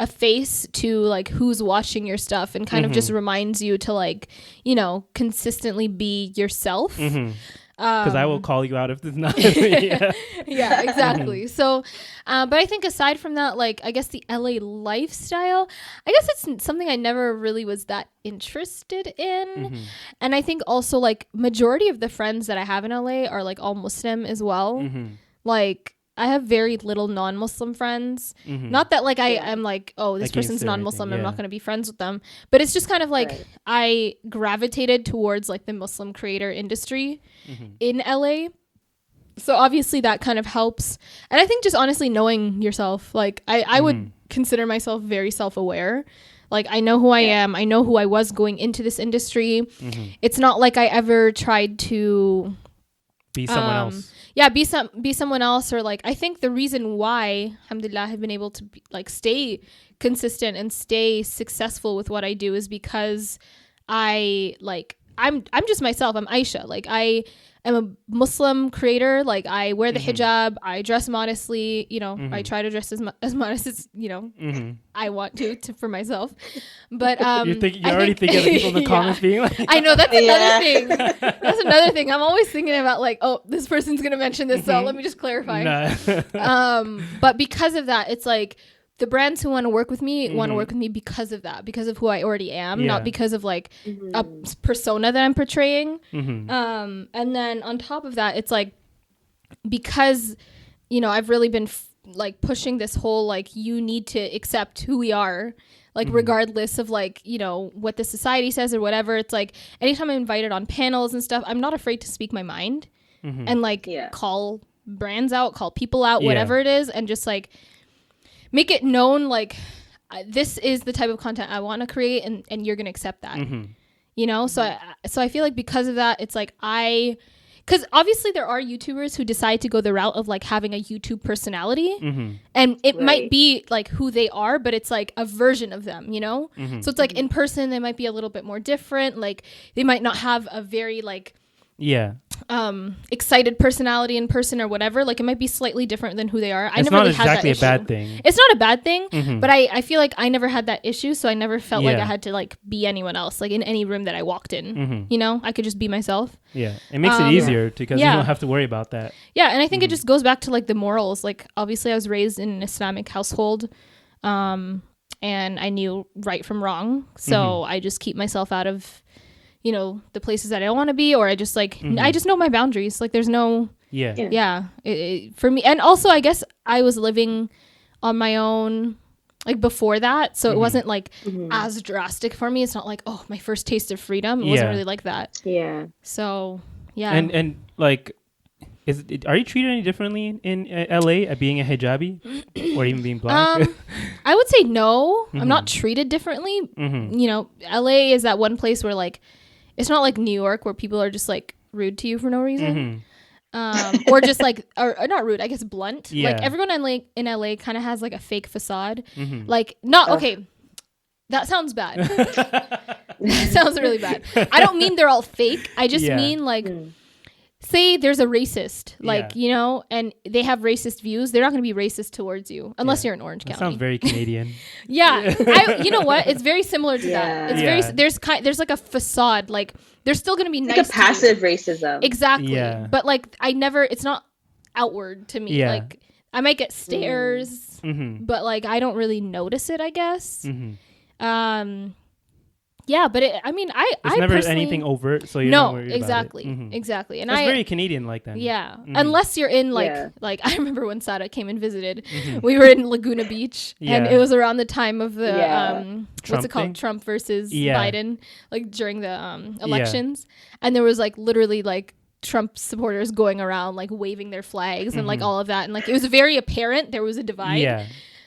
face to like who's watching your stuff and kind of just reminds you to like, you know, consistently be yourself. Because I will call you out if it's not. Yeah. Yeah, exactly. So, but I think aside from that, like, I guess the LA lifestyle, I guess it's something I never really was that interested in. And I think also, like, majority of the friends that I have in LA are, like, all Muslim as well. Like, I have very little non-Muslim friends. Not that, like, I'm like, oh, this Against person's it or non-Muslim, anything, I'm yeah. not going to be friends with them. But it's just kind of like, Right. I gravitated towards, like, the Muslim creator industry in LA. So obviously that kind of helps. And I think just honestly knowing yourself, like I would consider myself very self-aware. Like I know who I am. I know who I was going into this industry. It's not like I ever tried to Be someone else. yeah, be someone else, or like I think the reason why, alhamdulillah, I've been able to stay consistent and stay successful with what I do is because I'm just myself. I'm Aisha. Like I am a Muslim creator. Like I wear the hijab. I dress modestly. You know, I try to dress as modest as you know I want to for myself. But You're already thinking of people in the comments being like, I know that's another thing. That's another thing. I'm always thinking about like, oh, this person's gonna mention this, so let me just clarify. nah. But because of that, it's like the brands who want to work with me want to work with me because of that, because of who I already am, not because of like a persona that I'm portraying. And then on top of that, it's like because you know I've really been like pushing this whole like you need to accept who we are. Like regardless of like, you know, what the society says or whatever, it's like anytime I'm invited on panels and stuff, I'm not afraid to speak my mind and like call brands out, call people out, whatever it is, and just like make it known like this is the type of content I want to create and you're going to accept that. You know? So I feel like because of that, it's like because obviously there are YouTubers who decide to go the route of like having a YouTube personality and it might be like who they are, but it's like a version of them, you know? So it's like in person, they might be a little bit more different. Like they might not have a very like excited personality in person or whatever. Like it might be slightly different than who they are. I It's never not really had that exactly a issue. bad thing. It's not a bad thing, but I feel like I never had that issue, so I never felt like I Yeah. had to like be anyone else, like in any room that I walked in. You know, I could just be myself. Yeah. It makes it easier because you yeah. don't have to worry about that. Yeah, and I think it just goes back to like the morals. Like obviously I was raised in an Islamic household, and I knew right from wrong. So I just keep myself out of, you know, the places that I don't want to be, or I just like I just know my boundaries. Like there's no Yeah. For me, and also I guess I was living on my own like before that, so it wasn't like as drastic for me. It's not like, oh, my first taste of freedom. It wasn't really like that. Yeah. So yeah. And like, are you treated any differently in LA at being a hijabi or even being black? I would say no. I'm not treated differently. You know, LA is that one place where like it's not like New York where people are just like rude to you for no reason. Or just like, or not rude, I guess blunt. Yeah. Like everyone in LA kind of has like a fake facade. Like not, okay, that sounds bad. That sounds really bad. I don't mean they're all fake. I just mean like, say there's a racist, like, you know, and they have racist views. They're not going to be racist towards you unless you're in Orange County. Sounds very Canadian. You know what? It's very similar to that. It's there's like a facade. Like they're still going to be nice. Like a passive racism. Exactly. Yeah. But like it's not outward to me. Like I might get stares, but like I don't really notice it, I guess. Yeah, but I mean, I never personally, anything overt, so you're not worried exactly, about it. exactly. And that's very Canadian like that. Yeah, unless you're in like I remember when Sada came and visited, we were in Laguna Beach, and it was around the time of the what's it called, thing? Trump versus Biden, like during the elections, and there was like literally like Trump supporters going around like waving their flags and like all of that, and like it was very apparent there was a divide. Yeah.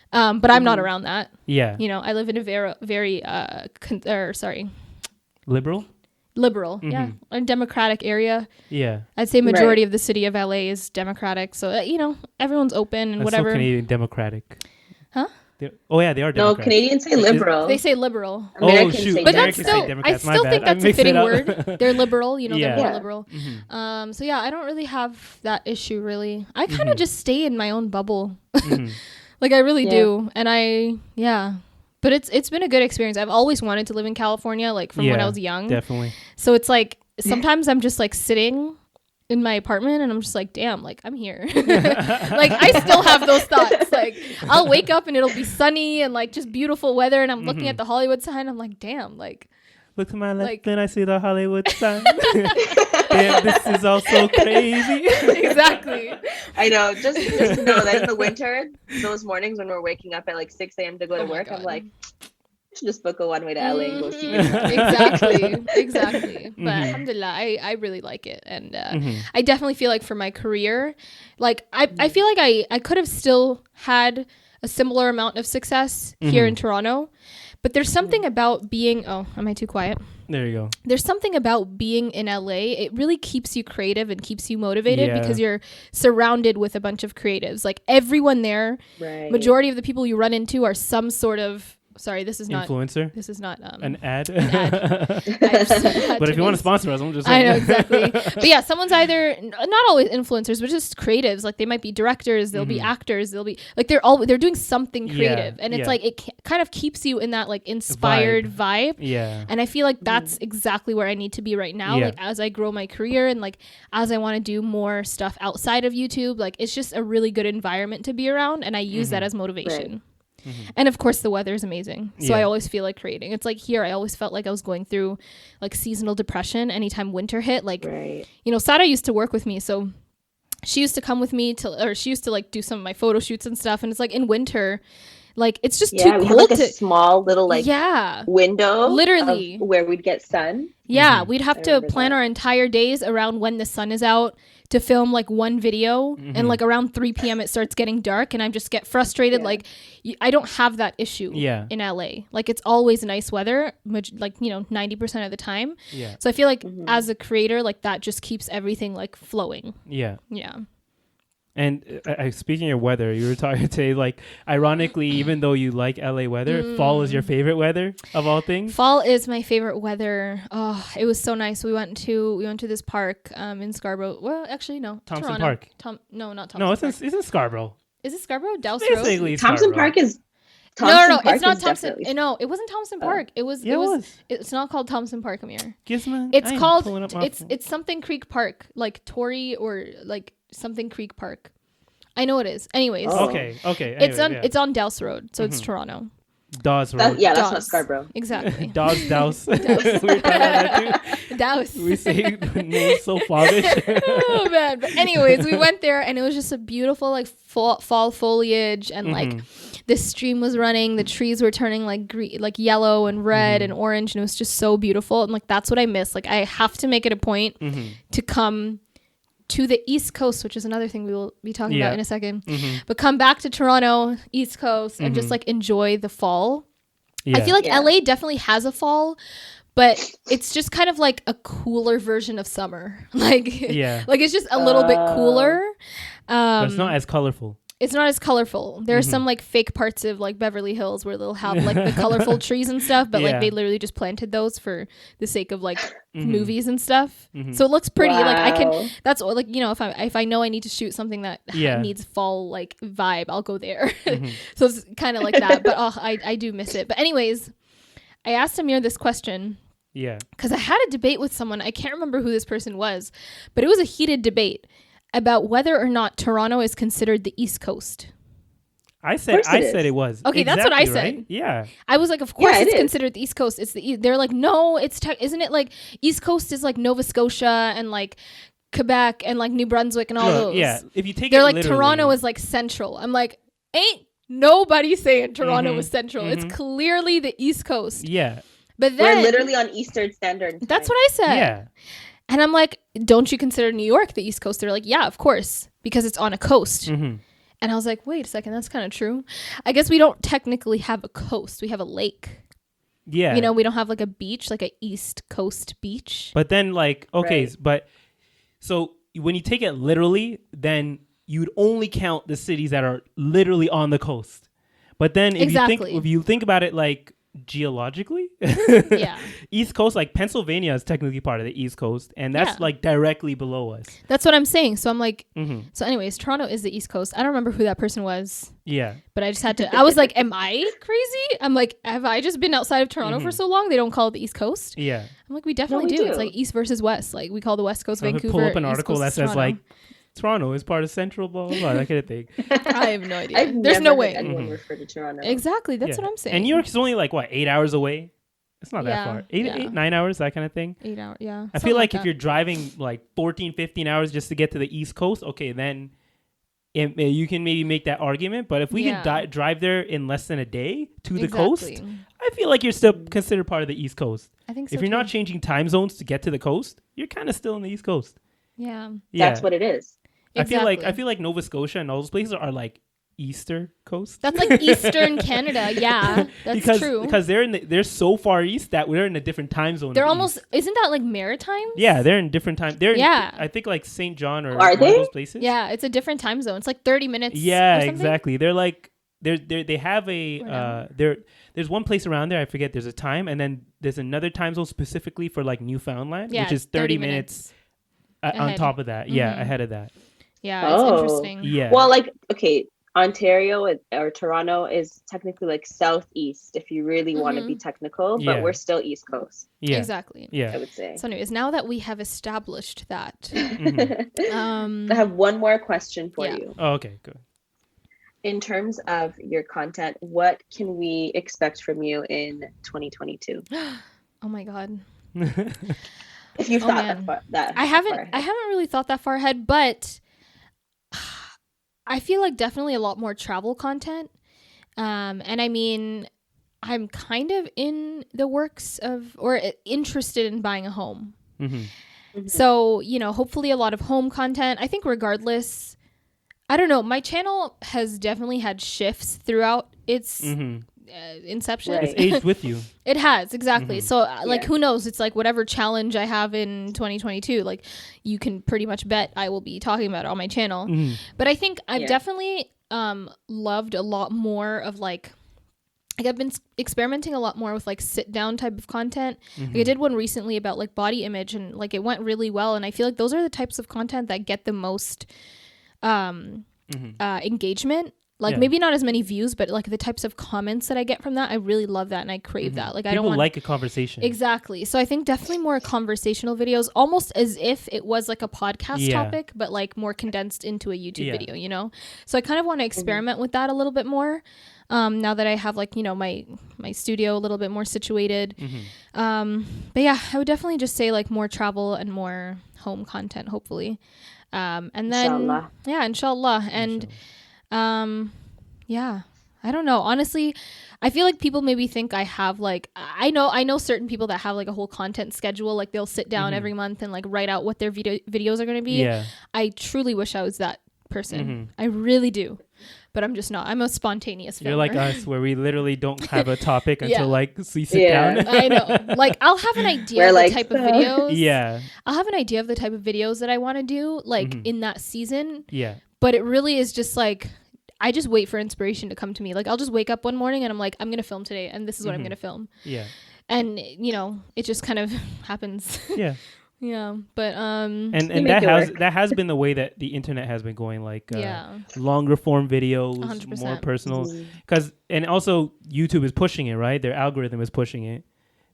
But I'm not around that. Yeah. You know, I live in a very liberal. Yeah, a democratic area. Yeah. I'd say majority of the city of LA is democratic. So, you know, everyone's open and whatever. So Canadian democratic. Huh? They are democratic. No, Canadians say liberal. They say liberal. Americans shoot. say But Democrats. that's still, I still think that's a fitting word. They're liberal, you know, they're more liberal. So yeah, I don't really have that issue really. I kind of just stay in my own bubble. Like I really do. And but it's been a good experience. I've always wanted to live in California, like from when I was young. Definitely. So it's like sometimes I'm just like sitting in my apartment and I'm just like, damn, like I'm here. Like I still have those thoughts. Like I'll wake up and it'll be sunny and like just beautiful weather and I'm looking at the Hollywood sign. I'm like, damn, like look to my left and I see the Hollywood sign. Damn, this is all so crazy. Exactly. I know. Just to know that in the winter, those mornings when we're waking up at like 6 a.m. to go to work, I'm like, I should just book a one-way to LA and go see it. Exactly. But alhamdulillah, I really like it. And I definitely feel like for my career, like I feel like I could have still had a similar amount of success here in Toronto. But there's something about being, am I too quiet? There you go. There's something about being in LA. It really keeps you creative and keeps you motivated because you're surrounded with a bunch of creatives. Like everyone there, majority of the people you run into are some sort of, sorry, this is not influencer. This is not an ad. But if you want to sponsor us, I'm just saying. I know exactly. But yeah, someone's either not always influencers, but just creatives. Like they might be directors, they'll be actors, they'll be like they're doing something creative, and it's like it kind of keeps you in that like inspired vibe. Yeah. And I feel like that's exactly where I need to be right now. Like as I grow my career and like as I want to do more stuff outside of YouTube, like it's just a really good environment to be around, and I use that as motivation. Right. And of course the weather is amazing, so I always feel like creating. It's like here I always felt like I was going through like seasonal depression anytime winter hit. Like you know, Sada used to work with me, so she used to come with me she used to like do some of my photo shoots and stuff, and it's like in winter, like it's just too cold. Had, like, a small little like window literally where we'd get sun. We'd have to plan our entire days around when the sun is out to film like one video, and like around 3 p.m. it starts getting dark, and I just get frustrated. Like I don't have that issue in LA. Like it's always nice weather, like, you know, 90% of the time. So I feel like as a creator, like that just keeps everything like flowing. Yeah. And speaking of weather, you were talking today, like, ironically, even though you like LA weather, fall is your favorite weather of all things. Fall is my favorite weather. Oh, it was so nice. We went to this park in Scarborough. Well, actually, no. Thompson Toronto. Park. No, not Thompson. No, it's in Scarborough. Is it Scarborough? Douse Basically Road? Thompson Park is. No, it's not Thompson. No, it wasn't Thompson Park. It was. It's not called Thompson Park, Amir. It's called. It's something Creek Park, like Tory or like something Creek Park. I know it is. Anyways. Okay. Anyway, it's on Douse Road, so it's Toronto. Dawes Road. Yeah, that's not Dawes. Scarborough. Exactly. Dawes. We were talking about that too. Dawes. We say names so Slavish. Oh man. But anyways, we went there and it was just a beautiful like fall foliage and like the stream was running, the trees were turning like green, like yellow and red and orange, and it was just so beautiful. And like that's what I miss. Like I have to make it a point to come to the East Coast, which is another thing we will be talking about in a second. But come back to Toronto, East Coast, and just like enjoy the fall. I feel like LA definitely has a fall, but it's just kind of like a cooler version of summer. Like, like it's just a little bit cooler. But it's not as colorful. It's not as colorful. There are some like fake parts of like Beverly Hills where they'll have like the colorful trees and stuff, but like they literally just planted those for the sake of like movies and stuff. So it looks pretty. Like I can. That's like, you know, if I know I need to shoot something that needs fall like vibe, I'll go there. So it's kind of like that. But I do miss it. But anyways, I asked Amir this question. Yeah. Because I had a debate with someone. I can't remember who this person was, but it was a heated debate about whether or not Toronto is considered the East Coast. I said it was. Okay, that's what I said. Right? Yeah. I was like, of course it's considered the East Coast. It's they're like, no, it's isn't it like East Coast is like Nova Scotia and like Quebec and like New Brunswick and all those. Yeah. If you take they're it like literally, Toronto is like central. I'm like, ain't nobody saying Toronto is central. It's clearly the East Coast. Yeah. But then we're literally on Eastern Standard Time. That's what I said. Yeah. And I'm like, don't you consider New York the East Coast? They're like, yeah, of course, because it's on a coast. And I was like, wait a second, that's kind of true. I guess we don't technically have a coast. We have a lake. Yeah. You know, we don't have like a beach, like a East Coast beach. But then like, okay, but so when you take it literally, then you'd only count the cities that are literally on the coast. But then if you think about it like geologically, East Coast, like Pennsylvania is technically part of the East Coast, and that's like directly below us. That's what I'm saying. So I'm like, so anyways, Toronto is the East Coast. I don't remember who that person was. Yeah. But I just had to, I was like, am I crazy? I'm like, have I just been outside of Toronto for so long? They don't call it the East Coast? Yeah. I'm like, we definitely do. It's like East versus West. Like we call the West Coast Vancouver. Pull up an article that says Toronto. like Toronto is part of Central, blah, blah, blah, that kind of thing. I have no idea. There's no way. Anyone refer to Toronto. Exactly. That's what I'm saying. And New York is only like, what, 8 hours away? It's not that far. 8, 9 hours, that kind of thing. 8 hours, yeah. I feel like if you're driving like 14, 15 hours just to get to the East Coast, okay, then you can maybe make that argument. But if we can drive there in less than a day to the coast, I feel like you're still considered part of the East Coast. I think so. If you're not changing time zones to get to the coast, you're kind of still in the East Coast. Yeah. That's what it is. Exactly. I feel like Nova Scotia and all those places are like Easter Coast. That's like Eastern Canada. Yeah, that's true. Because they're so far east that we're in a different time zone. They're almost isn't that like maritime? Yeah, they're in different time. I think like St. John or one of those places. Yeah, it's a different time zone. It's like 30 minutes. Yeah, exactly. They're like they have a there's one place around there, I forget, there's a time, and then there's another time zone specifically for like Newfoundland, which is 30 minutes on top of that. Yeah, ahead of that. Yeah, it's interesting. Yeah. Well, like, okay, Ontario or Toronto is technically like southeast if you really want to be technical, but we're still East Coast. Yeah. Exactly. Yeah. I would say. So anyways, now that we have established that, I have one more question for you. Oh, okay, good. In terms of your content, what can we expect from you in 2022? Oh my God. If you've thought that I haven't really thought that far ahead, but I feel like definitely a lot more travel content. And I mean, I'm kind of in the works of, or interested in buying a home. So, you know, hopefully a lot of home content. I think regardless, I don't know, my channel has definitely had shifts throughout its inception. Right. It's aged with you. It has, exactly. So like, who knows? It's like whatever challenge I have in 2022, like you can pretty much bet I will be talking about it on my channel. But I think I've definitely loved a lot more of like I've been experimenting a lot more with like sit down type of content. Like I did one recently about like body image, and like it went really well. And I feel like those are the types of content that get the most engagement. Like maybe not as many views, but like the types of comments that I get from that, I really love that and I crave that. Like, I don't want like a conversation. Exactly. So I think definitely more conversational videos, almost as if it was like a podcast topic, but like more condensed into a YouTube video, you know? So I kind of want to experiment with that a little bit more. Now that I have like, you know, my studio a little bit more situated. But yeah, I would definitely just say like more travel and more home content, hopefully. And then Inshallah. Inshallah. And yeah, I don't know. Honestly, I feel like people maybe think I have like, I know certain people that have like a whole content schedule. Like they'll sit down every month and like write out what their videos are going to be. Yeah. I truly wish I was that person. I really do. But I'm just not. I'm a spontaneous filmer. You're like us, where we literally don't have a topic until like we sit down. I know. Like I'll have an idea of the type of videos. Yeah. I'll have an idea of the type of videos that I want to do, like in that season. Yeah. But it really is just like, I just wait for inspiration to come to me. Like I'll just wake up one morning and I'm like, I'm gonna film today, and this is what I'm gonna film. Yeah. And you know, it just kind of happens. Yeah. Yeah, but and that has been the way that the internet has been going, like longer form videos, 100%. More personal, and also YouTube is pushing it, right? Their algorithm is pushing it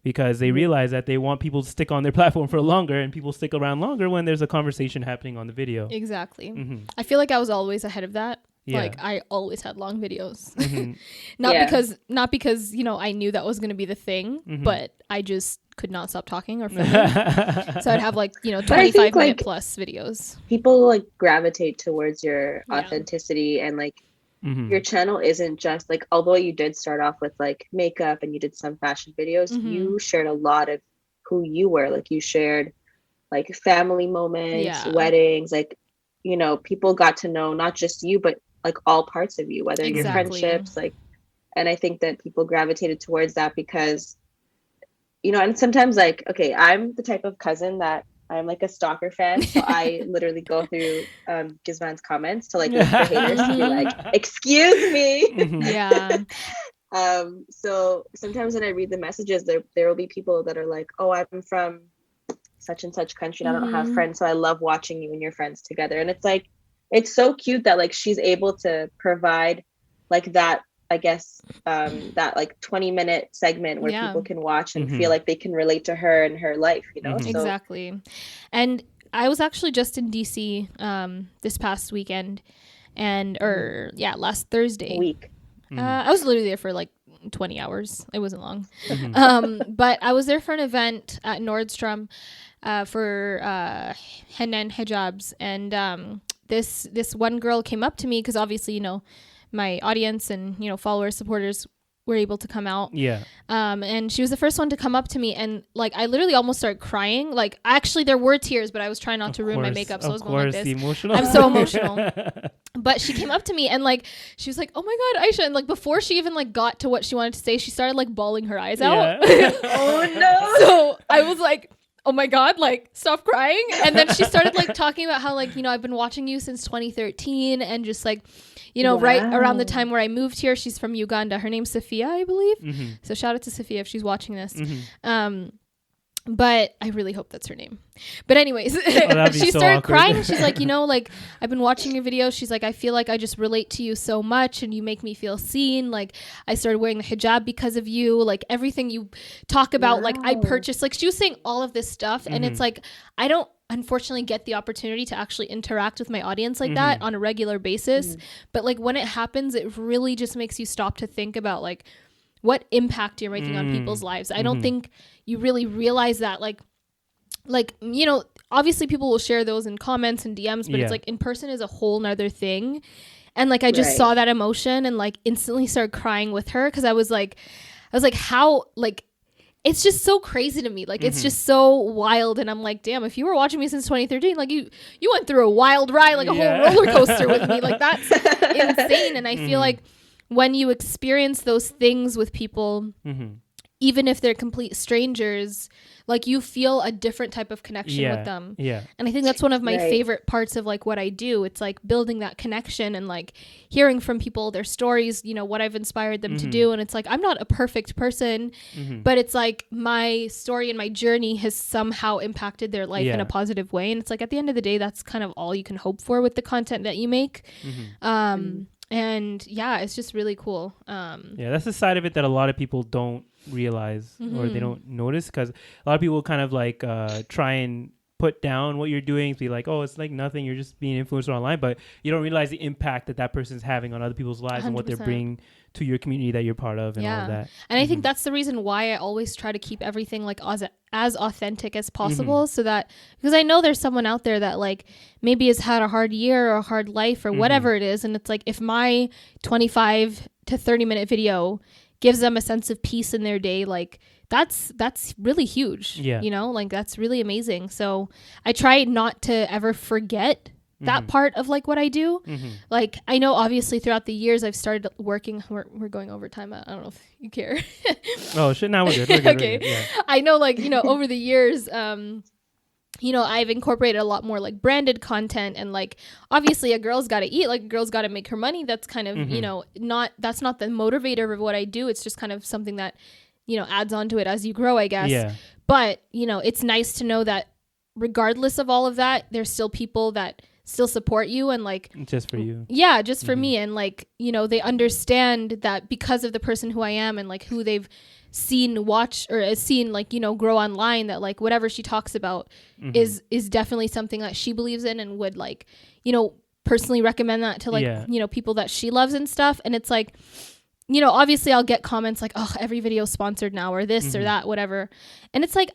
because they realize that they want people to stick on their platform for longer, and people stick around longer when there's a conversation happening on the video. Exactly. I feel like I was always ahead of that. Yeah. Like I always had long videos, not because you know I knew that was going to be the thing, but I just could not stop talking or filming. So I'd have like, you know, 25-minute plus videos. People like gravitate towards your authenticity, and like your channel isn't just like, although you did start off with like makeup and you did some fashion videos, you shared a lot of who you were. Like you shared like family moments, weddings, like, you know, people got to know not just you, but like all parts of you, whether your friendships, like, and I think that people gravitated towards that because, you know, and sometimes like, okay, I'm the type of cousin that I'm like a stalker fan. So I literally go through Gizman's comments to like look for haters to be like, excuse me. Yeah. So sometimes when I read the messages, there will be people that are like, oh, I'm from such and such country and I don't have friends, so I love watching you and your friends together. And it's like, it's so cute that like she's able to provide like that, I guess, that like 20-minute segment where people can watch and feel like they can relate to her and her life, you know? So. Exactly. And I was actually just in DC this past weekend last Thursday. I was literally there for like 20 hours. It wasn't long. But I was there for an event at Nordstrom for henna and hijabs, and this one girl came up to me because obviously, you know, my audience and, you know, followers, supporters were able to come out. Yeah. And she was the first one to come up to me, and like I literally almost started crying. Like actually there were tears, but I was trying not to ruin my makeup, so I was going like this. Emotional. I'm so emotional. But she came up to me and like she was like, "Oh my God, Aysha!" And like before she even like got to what she wanted to say, she started like bawling her eyes out. Oh no! So I was like, oh my God, like stop crying. And then she started like talking about how like, you know, I've been watching you since 2013 and just like, you know, right around the time where I moved here. She's from Uganda. Her name's Sophia, I believe. So shout out to Sophia if she's watching this. But I really hope that's her name. But anyways, she started crying. She's like, you know, like I've been watching your videos. She's like, I feel like I just relate to you so much and you make me feel seen. Like I started wearing the hijab because of you. Like everything you talk about, like I purchased, like she was saying all of this stuff. And it's like, I don't unfortunately get the opportunity to actually interact with my audience like that on a regular basis. But like when it happens, it really just makes you stop to think about like what impact you're making on people's lives. I don't think you really realize that like, you know, obviously people will share those in comments and DMs, but it's like in person is a whole nother thing. And like, I just saw that emotion and like instantly started crying with her. Cause I was like, how, like, it's just so crazy to me. Like, it's just so wild. And I'm like, damn, if you were watching me since 2013, like you went through a wild ride, like a whole roller coaster with me. Like that's insane. And I feel like when you experience those things with people, even if they're complete strangers, like you feel a different type of connection with them. Yeah. And I think that's one of my favorite parts of like what I do. It's like building that connection and like hearing from people, their stories, you know, what I've inspired them to do. And it's like, I'm not a perfect person, but it's like my story and my journey has somehow impacted their life in a positive way. And it's like, at the end of the day, that's kind of all you can hope for with the content that you make. And yeah, it's just really cool. Yeah, that's the side of it that a lot of people don't realize or they don't notice, because a lot of people kind of like try and put down what you're doing, be like, oh, it's like nothing, you're just being influenced online, but you don't realize the impact that that person's having on other people's lives 100%. And what they're bringing to your community that you're part of and all of that. And I think that's the reason why I always try to keep everything like as authentic as possible, so that, because I know there's someone out there that like maybe has had a hard year or a hard life or whatever it is, and it's like, if my 25 to 30 minute video gives them a sense of peace in their day, like that's really huge. You know, like that's really amazing. So I try not to ever forget that part of like what I do. Like, I know obviously throughout the years I've started working, we're going overtime. I don't know if you care. Oh shit, now we're good. Okay. We're good. Yeah. I know, like, you know, over the years, you know, I've incorporated a lot more like branded content, and like obviously a girl's got to eat, like a girl's got to make her money. That's kind of, you know, that's not the motivator of what I do. It's just kind of something that, you know, adds on to it as you grow, I guess. Yeah. But, you know, it's nice to know that regardless of all of that, there's still people that still support you, and like just for you. Yeah, just for me. And like, you know, they understand that because of the person who I am and like who they've watch or seen like, you know, grow online, that like whatever she talks about is definitely something that she believes in, and would like, you know, personally recommend that to like, you know, people that she loves and stuff. And it's like, you know, obviously I'll get comments like, oh, every video is sponsored now, or this or that, whatever. And it's like,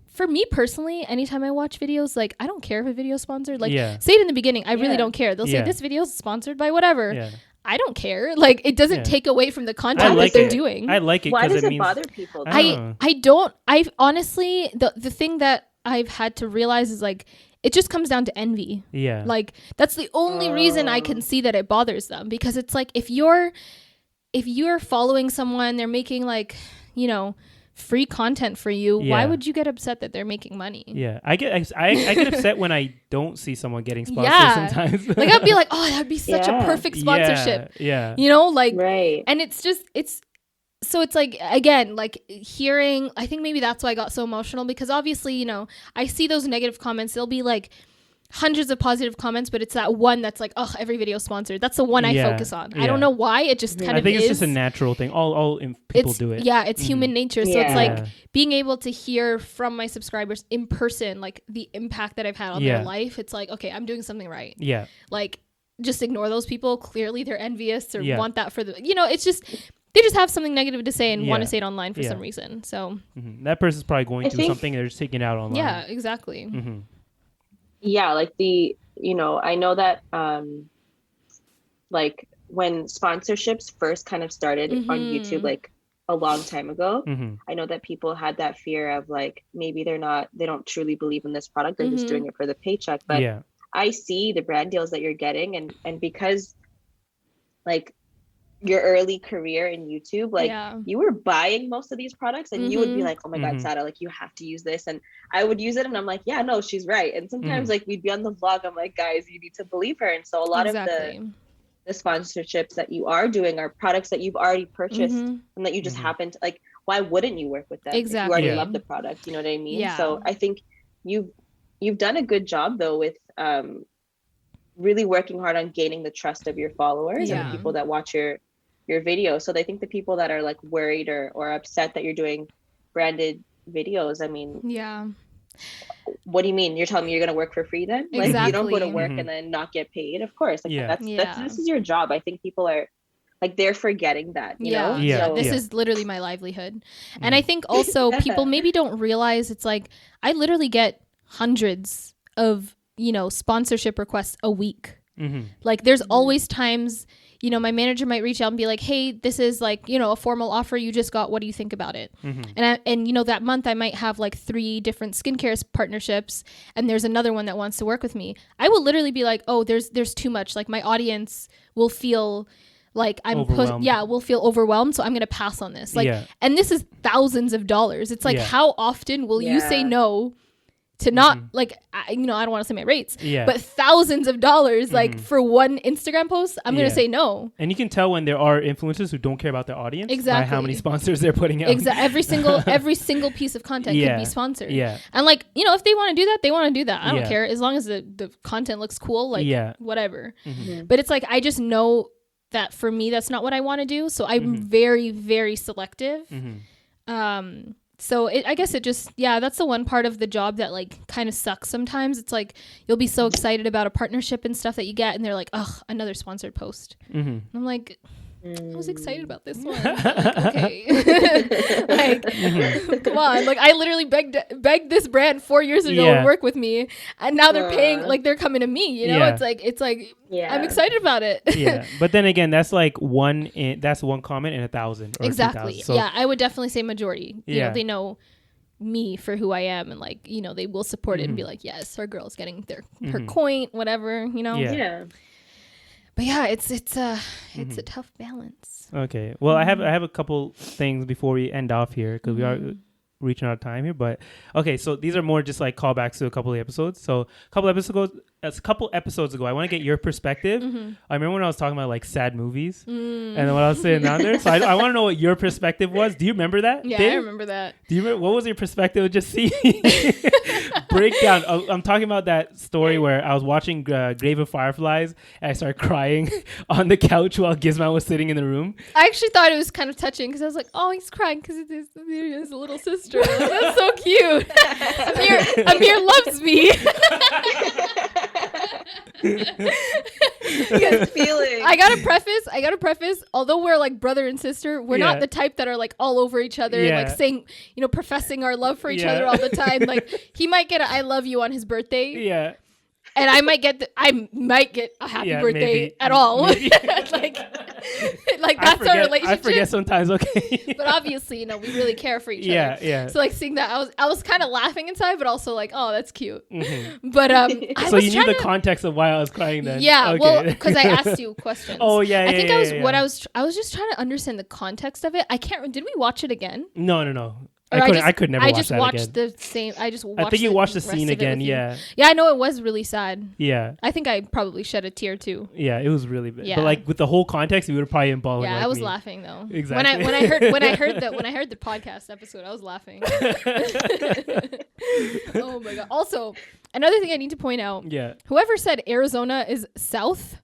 for me personally, anytime I watch videos, like, I don't care if a video is sponsored. Like, say it in the beginning, I really don't care. They'll say this video is sponsored by whatever. Yeah. I don't care. Like, it doesn't take away from the content that they're doing. I like it. Why does it bother people? I've honestly, the thing that I've had to realize is like, it just comes down to envy. Yeah. Like, that's the only reason I can see that it bothers them, because it's like, if you're following someone, they're making like, you know, free content for you, why would you get upset that they're making money? I get upset when I don't see someone getting sponsored sometimes. Like, I'd be like, oh, that'd be such a perfect sponsorship. You know, like, and it's so it's like, again, like hearing, I think maybe that's why I got so emotional, because obviously, you know, I see those negative comments. They'll be like hundreds of positive comments, but it's that one that's like, oh, every video sponsored. That's the one I focus on. I don't know why. It just kind of is. I think it's just a natural thing. All people do it. Yeah, it's human nature. So it's like being able to hear from my subscribers in person, like the impact that I've had on their life. It's like, okay, I'm doing something right. Yeah. Like, just ignore those people. Clearly they're envious or want that for the, you know, it's just, they just have something negative to say and want to say it online for some reason. So that person's probably going through something. They're just taking it out online. Yeah, exactly. Yeah, like you know, I know that like when sponsorships first kind of started on YouTube, like a long time ago, I know that people had that fear of like, maybe they don't truly believe in this product, they're just doing it for the paycheck. But I see the brand deals that you're getting, and because like your early career in YouTube, like you were buying most of these products, and you would be like, oh my God, Sada, like you have to use this. And I would use it and I'm like, yeah, no, she's right. And sometimes like we'd be on the vlog, I'm like, guys, you need to believe her. And so a lot of the sponsorships that you are doing are products that you've already purchased and that you just happen to like, why wouldn't you work with them? Exactly. If you already love the product, you know what I mean? Yeah. So I think you've done a good job though with really working hard on gaining the trust of your followers and the people that watch your video. So I think the people that are like worried or upset that you're doing branded videos, I mean, what do you mean? You're telling me you're going to work for free then? Like you don't go to work and then not get paid? Of course. Like, that's this is your job. I think people are like, they're forgetting that, you know? So, this is literally my livelihood. And I think also people maybe don't realize, it's like, I literally get hundreds of, you know, sponsorship requests a week. Like there's always times, you know, my manager might reach out and be like, hey, this is like, you know, a formal offer you just got. What do you think about it? And you know, that month I might have like 3 different skincare partnerships, and there's another one that wants to work with me. I will literally be like, oh, there's too much. Like my audience will feel like I'm will feel overwhelmed. So I'm going to pass on this. Like, and this is thousands of dollars. It's like, how often will you say no to not like, you know, I don't want to say my rates, but thousands of dollars, like for one Instagram post, I'm going to say no. And you can tell when there are influencers who don't care about their audience by how many sponsors they're putting out. Every single piece of content could be sponsored. And like, you know, if they want to do that, they want to do that. I don't care, as long as the content looks cool, like whatever. But it's like, I just know that for me, that's not what I want to do. So I'm very, very selective. So I guess it just, that's the one part of the job that like kind of sucks sometimes. It's like you'll be so excited about a partnership and stuff that you get, and they're like, ugh, another sponsored post. And I'm like, I was excited about this one. Like, okay. Like, come on. Like, I literally begged this brand 4 years ago to work with me, and now they're paying, like, they're coming to me, you know? It's like I'm excited about it. But then again, that's like that's one comment in 1,000 or exactly. 2,000. So yeah, I would definitely say majority. You know, they know me for who I am, and like, you know, they will support it and be like, yes, our girl's getting her coin, whatever, you know? Yeah. But yeah, it's a tough balance. Okay. Well, I have a couple things before we end off here, because we are reaching out of time here. But okay, so these are more just like callbacks to a couple of episodes. So a couple episodes ago, I want to get your perspective. I remember when I was talking about like sad movies, and then when I was sitting down there. So I want to know what your perspective was. Do you remember that? Yeah, Dave? I remember that. Do you remember, what was your perspective of just seeing breakdown? I'm talking about that story where I was watching Grave of Fireflies, and I started crying on the couch while Gizmo was sitting in the room. I actually thought it was kind of touching because I was like, oh, he's crying because of his little sister. Like, that's so cute. Amir loves me. Feeling. I gotta preface, although we're like brother and sister, we're not the type that are like all over each other, like saying, you know, professing our love for each other all the time. Like, he might get a I love you on his birthday. And I might get a happy birthday maybe. at all. like that's our relationship. I forget sometimes. Okay. But obviously, you know, we really care for each other. Yeah. So like seeing that, I was kind of laughing inside, but also like, oh, that's cute. But so you knew the context of why I was crying then. Yeah. Okay. Well, because I asked you questions. Oh yeah. I think I was just trying to understand the context of it. I can't. Did we watch it again? No. I could never watch that again. I just watched the same. I think you watched the scene again. Yeah. Yeah, I know it was really sad. Yeah. I think I probably shed a tear too. Yeah, it was really bad. Yeah. But like with the whole context, you would have probably been bawling. Yeah, like I was me. laughing though. Exactly. When I heard the podcast episode, I was laughing. Oh my god. Also, another thing I need to point out. Yeah. Whoever said Arizona is south.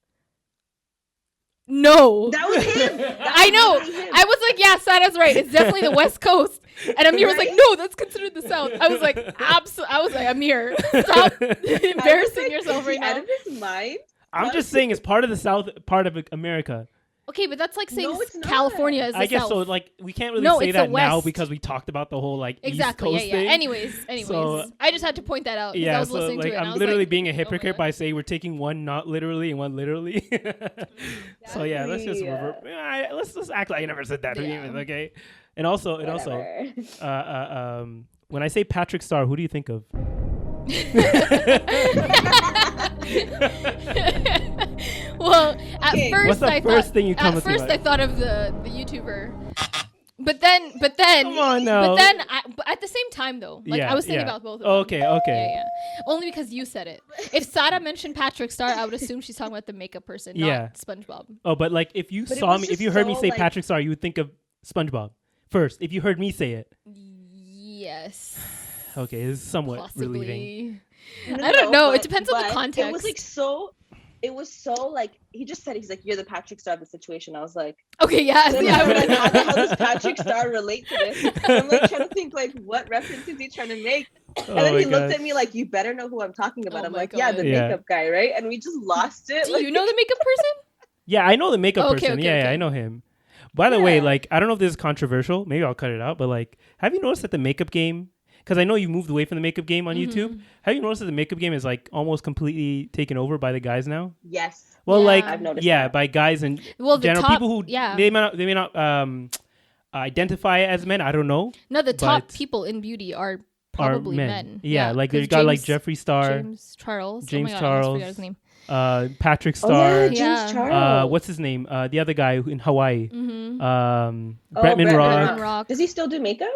No. That was him. I know. I was like, yeah, Sana's right. It's definitely the West Coast. And Amir was like, no, that's considered the South. I was like, I was like, Amir, stop embarrassing yourself right now. Out of his mind. I'm just saying it's part of the South, part of America. Okay, but that's like saying it's not. California is the I guess South. so. Like we can't really say that now because we talked about the whole like East Coast thing. Anyways, So, I just had to point that out. Yeah, I was so listening like to it. I'm literally being a hypocrite by saying we're taking one not literally and one literally. So yeah, let's just let's act like I never said that. Yeah. Okay, and also when I say Patrick Star, who do you think of? Well, at first what's the I first thought thing you come at first I thought of the YouTuber. But then Come on now. but at the same time though, like I was thinking about both of them. Okay. Yeah. Only because you said it. If Sada mentioned Patrick Star, I would assume she's talking about the makeup person, not SpongeBob. Oh, but like if you saw me, if you heard me say Patrick Star, you would think of SpongeBob first. If you heard me say it. Yes. Okay, it's somewhat Possibly. relieving. I don't know. It depends on the context. It was like so. It was so like he just said he's like you're the Patrick Star of the situation. I was like, okay, yeah. So I was like, how the hell does Patrick Star relate to this? And I'm like trying to think like what reference is he trying to make? And then he looked at me like, you better know who I'm talking about. I'm like, yeah, the makeup guy, right? And we just lost it. Do you know the makeup person? Yeah, I know the makeup person. Okay. Yeah, I know him. By the way, like I don't know if this is controversial. Maybe I'll cut it out. But like, have you noticed that the makeup game? Because I know you moved away from the makeup game on YouTube. Have you noticed that the makeup game is like almost completely taken over by the guys now? Yes. Well, I've noticed that. by guys and general people who they may not identify as men. I don't know. No, the top people in beauty are probably men. Yeah, like there's got like Jeffree Star, James Charles, Charles, I forgot his name. Patrick Star. James Charles. What's his name? The other guy in Hawaii. Mm-hmm. Bretman Rock. Does he still do makeup?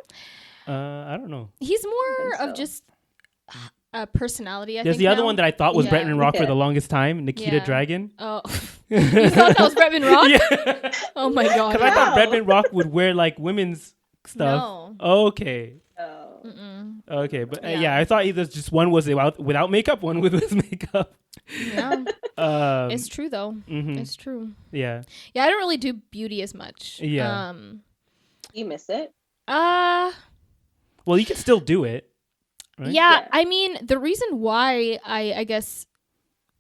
I don't know. He's more of just a personality. There's the other one that I thought was Bretman Rock for the longest time, Nikita Dragon. Oh, you thought that was Bretman Rock? Yeah. Oh my god. Because I thought Bretman Rock would wear like women's stuff. No. Okay. Mm-mm. Okay, but I thought either just one was without makeup, one with his makeup. Yeah. It's true though. It's true. Yeah. Yeah, I don't really do beauty as much. Yeah. You miss it? Well, you can still do it. Right? Yeah, I mean, the reason why I guess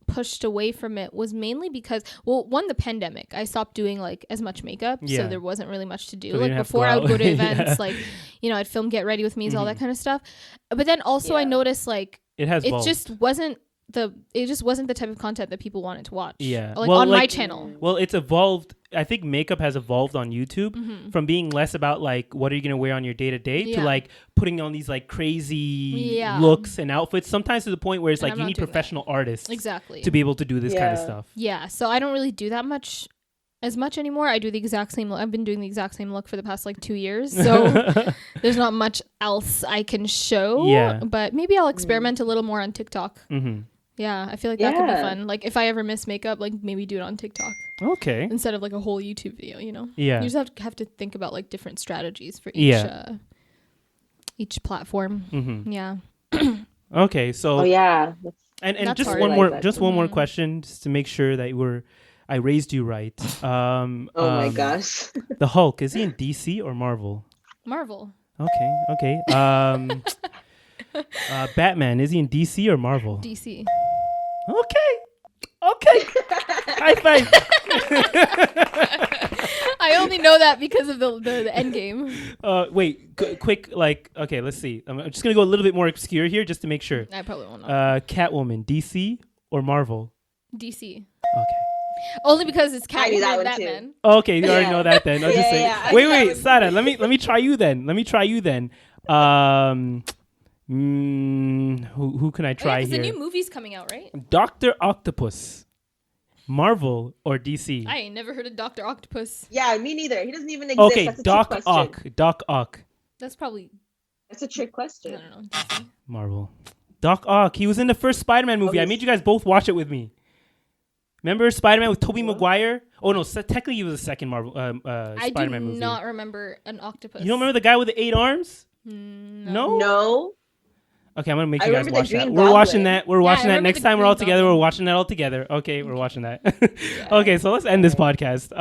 pushed away from it was mainly because, well, one, the pandemic. I stopped doing like as much makeup, so there wasn't really much to do. So like before, I would go to events, like, you know, I'd film Get Ready With Me's, all that kind of stuff. But then also I noticed like it just wasn't the type of content that people wanted to watch. Yeah, like on my channel. Well, it's evolved. I think makeup has evolved on YouTube from being less about like what are you gonna wear on your day to day to like putting on these like crazy looks and outfits. Sometimes to the point where it's like you need professional artists to be able to do this kind of stuff. Yeah, so I don't really do that as much anymore. I do the exact same look. I've been doing the exact same look for the past like 2 years, so there's not much else I can show. Yeah, but maybe I'll experiment a little more on TikTok. Yeah, I feel like that could be fun. Like if I ever miss makeup, like maybe do it on TikTok. Okay. Instead of like a whole YouTube video, you know? Yeah. You just have to think about like different strategies for each platform. Yeah. Okay, so and just one more question just to make sure that I raised you right. My gosh. The Hulk, is he in DC or Marvel? Marvel. Okay. Batman, is he in DC or Marvel? DC. Okay. High five. I only know that because of the end game. Wait, quick, like, okay, let's see. I'm just gonna go a little bit more obscure here just to make sure. I probably won't know. Catwoman, DC or Marvel? DC. Okay. Only because it's Catwoman and Batman. Okay, you already know that then. I'll just say. Wait, Sada, let me try you then. Who can I try here? The new movie's coming out, right? Dr. Octopus, Marvel or DC? I ain't never heard of Dr. Octopus. Yeah, me neither. He doesn't even exist. Okay, That's a Doc Ock. That's a trick question. I don't know. DC. Marvel. Doc Ock. He was in the first Spider-Man movie. I made you guys both watch it with me. Remember Spider-Man with Tobey Maguire? Oh no, technically he was the second Marvel Spider-Man movie. I do not remember an octopus. You don't remember the guy with the 8 arms? No. Okay, I'm gonna make you guys watch that. We're watching that. We're watching that next time we're all together. We're watching that all together. Okay, we're watching that. Okay, so let's end this podcast.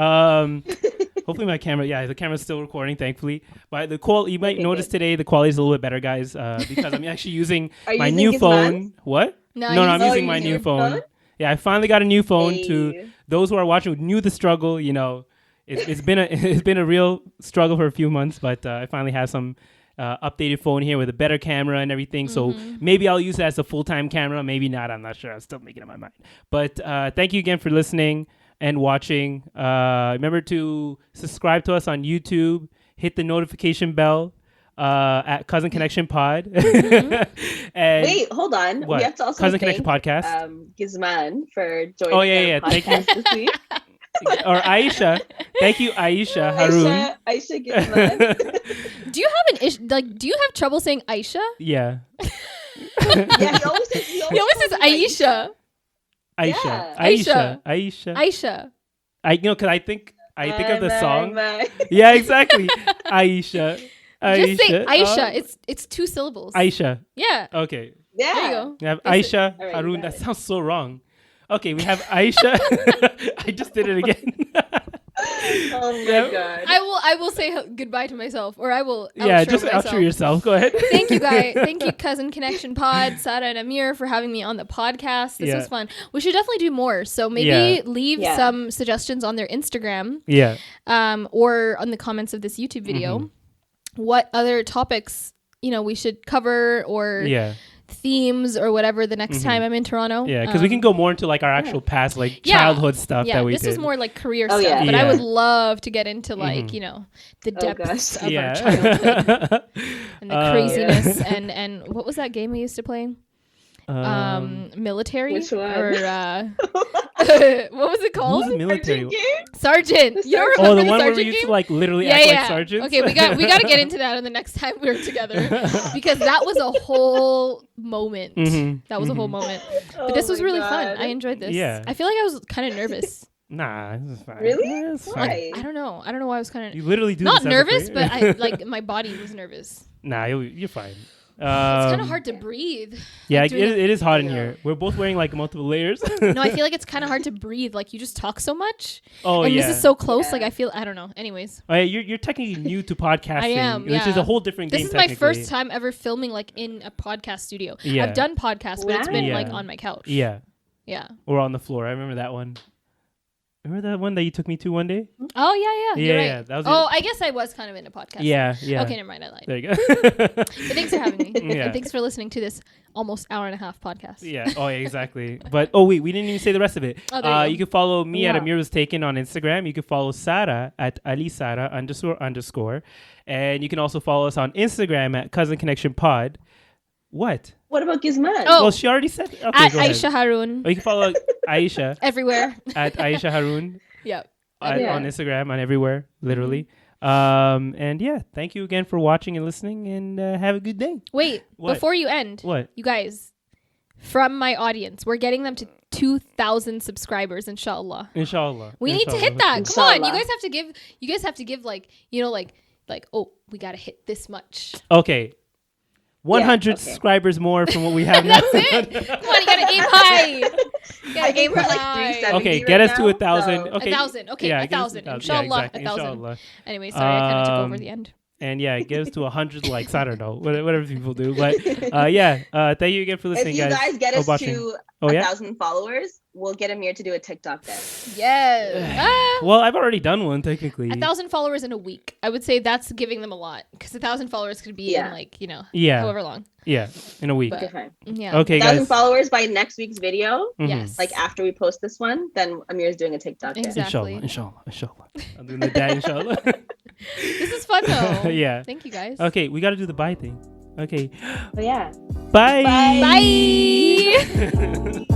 Hopefully my camera, the camera's still recording, thankfully. But the quality, you might notice today, the quality is a little bit better, guys, because I'm actually using my new phone. What? No, I'm using my new phone. Yeah, I finally got a new phone. To those who are watching who knew the struggle, you know, it's been a real struggle for a few months, but I finally have some updated phone here with a better camera and everything. So maybe I'll use it as a full-time camera. Maybe not. I'm not sure. I'm still making up my mind. But thank you again for listening and watching. Remember to subscribe to us on YouTube. Hit the notification bell at Cousin Connection Pod. And wait, hold on. What? We have to also Cousin thank, Connection Podcast. Gizman for joining our podcast this week. Or Aysha. Thank you, Aysha Harun. Aysha Gizman. Do you have an issue? Like, do you have trouble saying Aysha? Yeah. Yeah, he always says Aysha. Aysha. Because I think of the song. My. Yeah, exactly. Aysha. Just say Aysha. It's 2 syllables. Aysha. Yeah. Okay. Yeah. There you go. We have Aysha Harun. That sounds so wrong. Okay, we have Aysha. I just did it again. Oh my god. I will say goodbye to myself, or I will. Just outro yourself. Go ahead. Thank you, guys. Thank you, Cousin Connection Pod, Sada and Amir, for having me on the podcast. This was fun. We should definitely do more. So maybe leave some suggestions on their Instagram. Yeah. Or on the comments of this YouTube video. What other topics we should cover, or themes or whatever the next time I'm in Toronto. Yeah, because we can go more into like our actual past, like childhood stuff that we did. This is more like career stuff, but I would love to get into like the depths of our childhood and the craziness and what was that game we used to play? Military. Which one? Or what was it called? What was military? Sergeant. You don't remember the one where we game? used to like literally act like sergeants? Okay, we got to get into that on the next time we're together, because that was a whole moment. That was a whole moment. But this was really fun. I enjoyed this. Yeah. I feel like I was kind of nervous. Nah, this is fine. Really? Yeah, Why? I don't know why I was kind of. You literally do not this nervous, but I like my body was nervous. Nah, you're fine. It's kind of hard to breathe. Yeah, like it is hot in here. We're both wearing like multiple layers. No, I feel like it's kind of hard to breathe. Like you just talk so much. Oh, and yeah. this is so close. Like I feel, I don't know. Anyways. Oh, yeah, you're technically new to podcasting. I am, Which is a whole different game. This is my first time ever filming like in a podcast studio. Yeah. I've done podcasts, but it's been Yeah. like on my couch. Yeah. Yeah. Or on the floor. I remember that one. Remember that one that you took me to one day? Oh yeah. You're right. Yeah. That was I guess I was kind of into podcasting. Yeah. Okay, never mind. I lied. There you go. But thanks for having me. Yeah. And thanks for listening to this almost hour and a half podcast. Yeah. Oh, yeah, exactly. But wait, we didn't even say the rest of it. Oh, there you go. You can follow me at Amir Was Taken on Instagram. You can follow Sarah at @alisara__. And you can also follow us on Instagram at Cousin Connection Pod. What? What about Gizman? Oh. Well, she already said. Okay, At go ahead. Aysha Harun. Oh, you can follow Aisha Everywhere. at Aysha Harun Yeah. on Instagram, on everywhere, literally. And yeah, thank you again for watching and listening, and have a good day. Wait, What? before you end, What? you guys, from my audience, we're getting them to 2,000 subscribers, inshallah. Inshallah. We need to Inshallah. hit that. Come on, Inshallah. you guys have to give like, you know, like oh, we got to hit this much. Okay. 100 okay. subscribers more from what we have now. That's it. Come on, you got to aim high. You I gotta think aim we're at like high. 370 Okay, right get us now, to 1,000. so- Okay. 1,000. Okay, Yeah, 1,000. get us to Inshallah, Yeah, exactly. 1,000. Inshallah. Anyway, sorry, I kind of took over Um, the end. And yeah, get us to 100 likes. I don't know. Whatever people do. But thank you again for If listening, you guys get us watching. to Oh, yeah? 1,000 followers, we'll get Amir to do a TikTok dance. Yes. Well, I've already done one, technically. 1,000 followers in a week. I would say that's giving them a lot because 1,000 followers could be in like, you know, Yeah. however long. Yeah, in a week. But- Okay, fine. Yeah. Okay, 1,000 guys. followers by next week's video. Mhm. Yes. Like after we post this one, then Amir's doing a TikTok dance. Exactly. Inshallah. I'm doing the dad, inshallah. This is fun though. Yeah. Thank you guys. Okay, we got to do the bye thing. Okay. But yeah. Bye. Bye.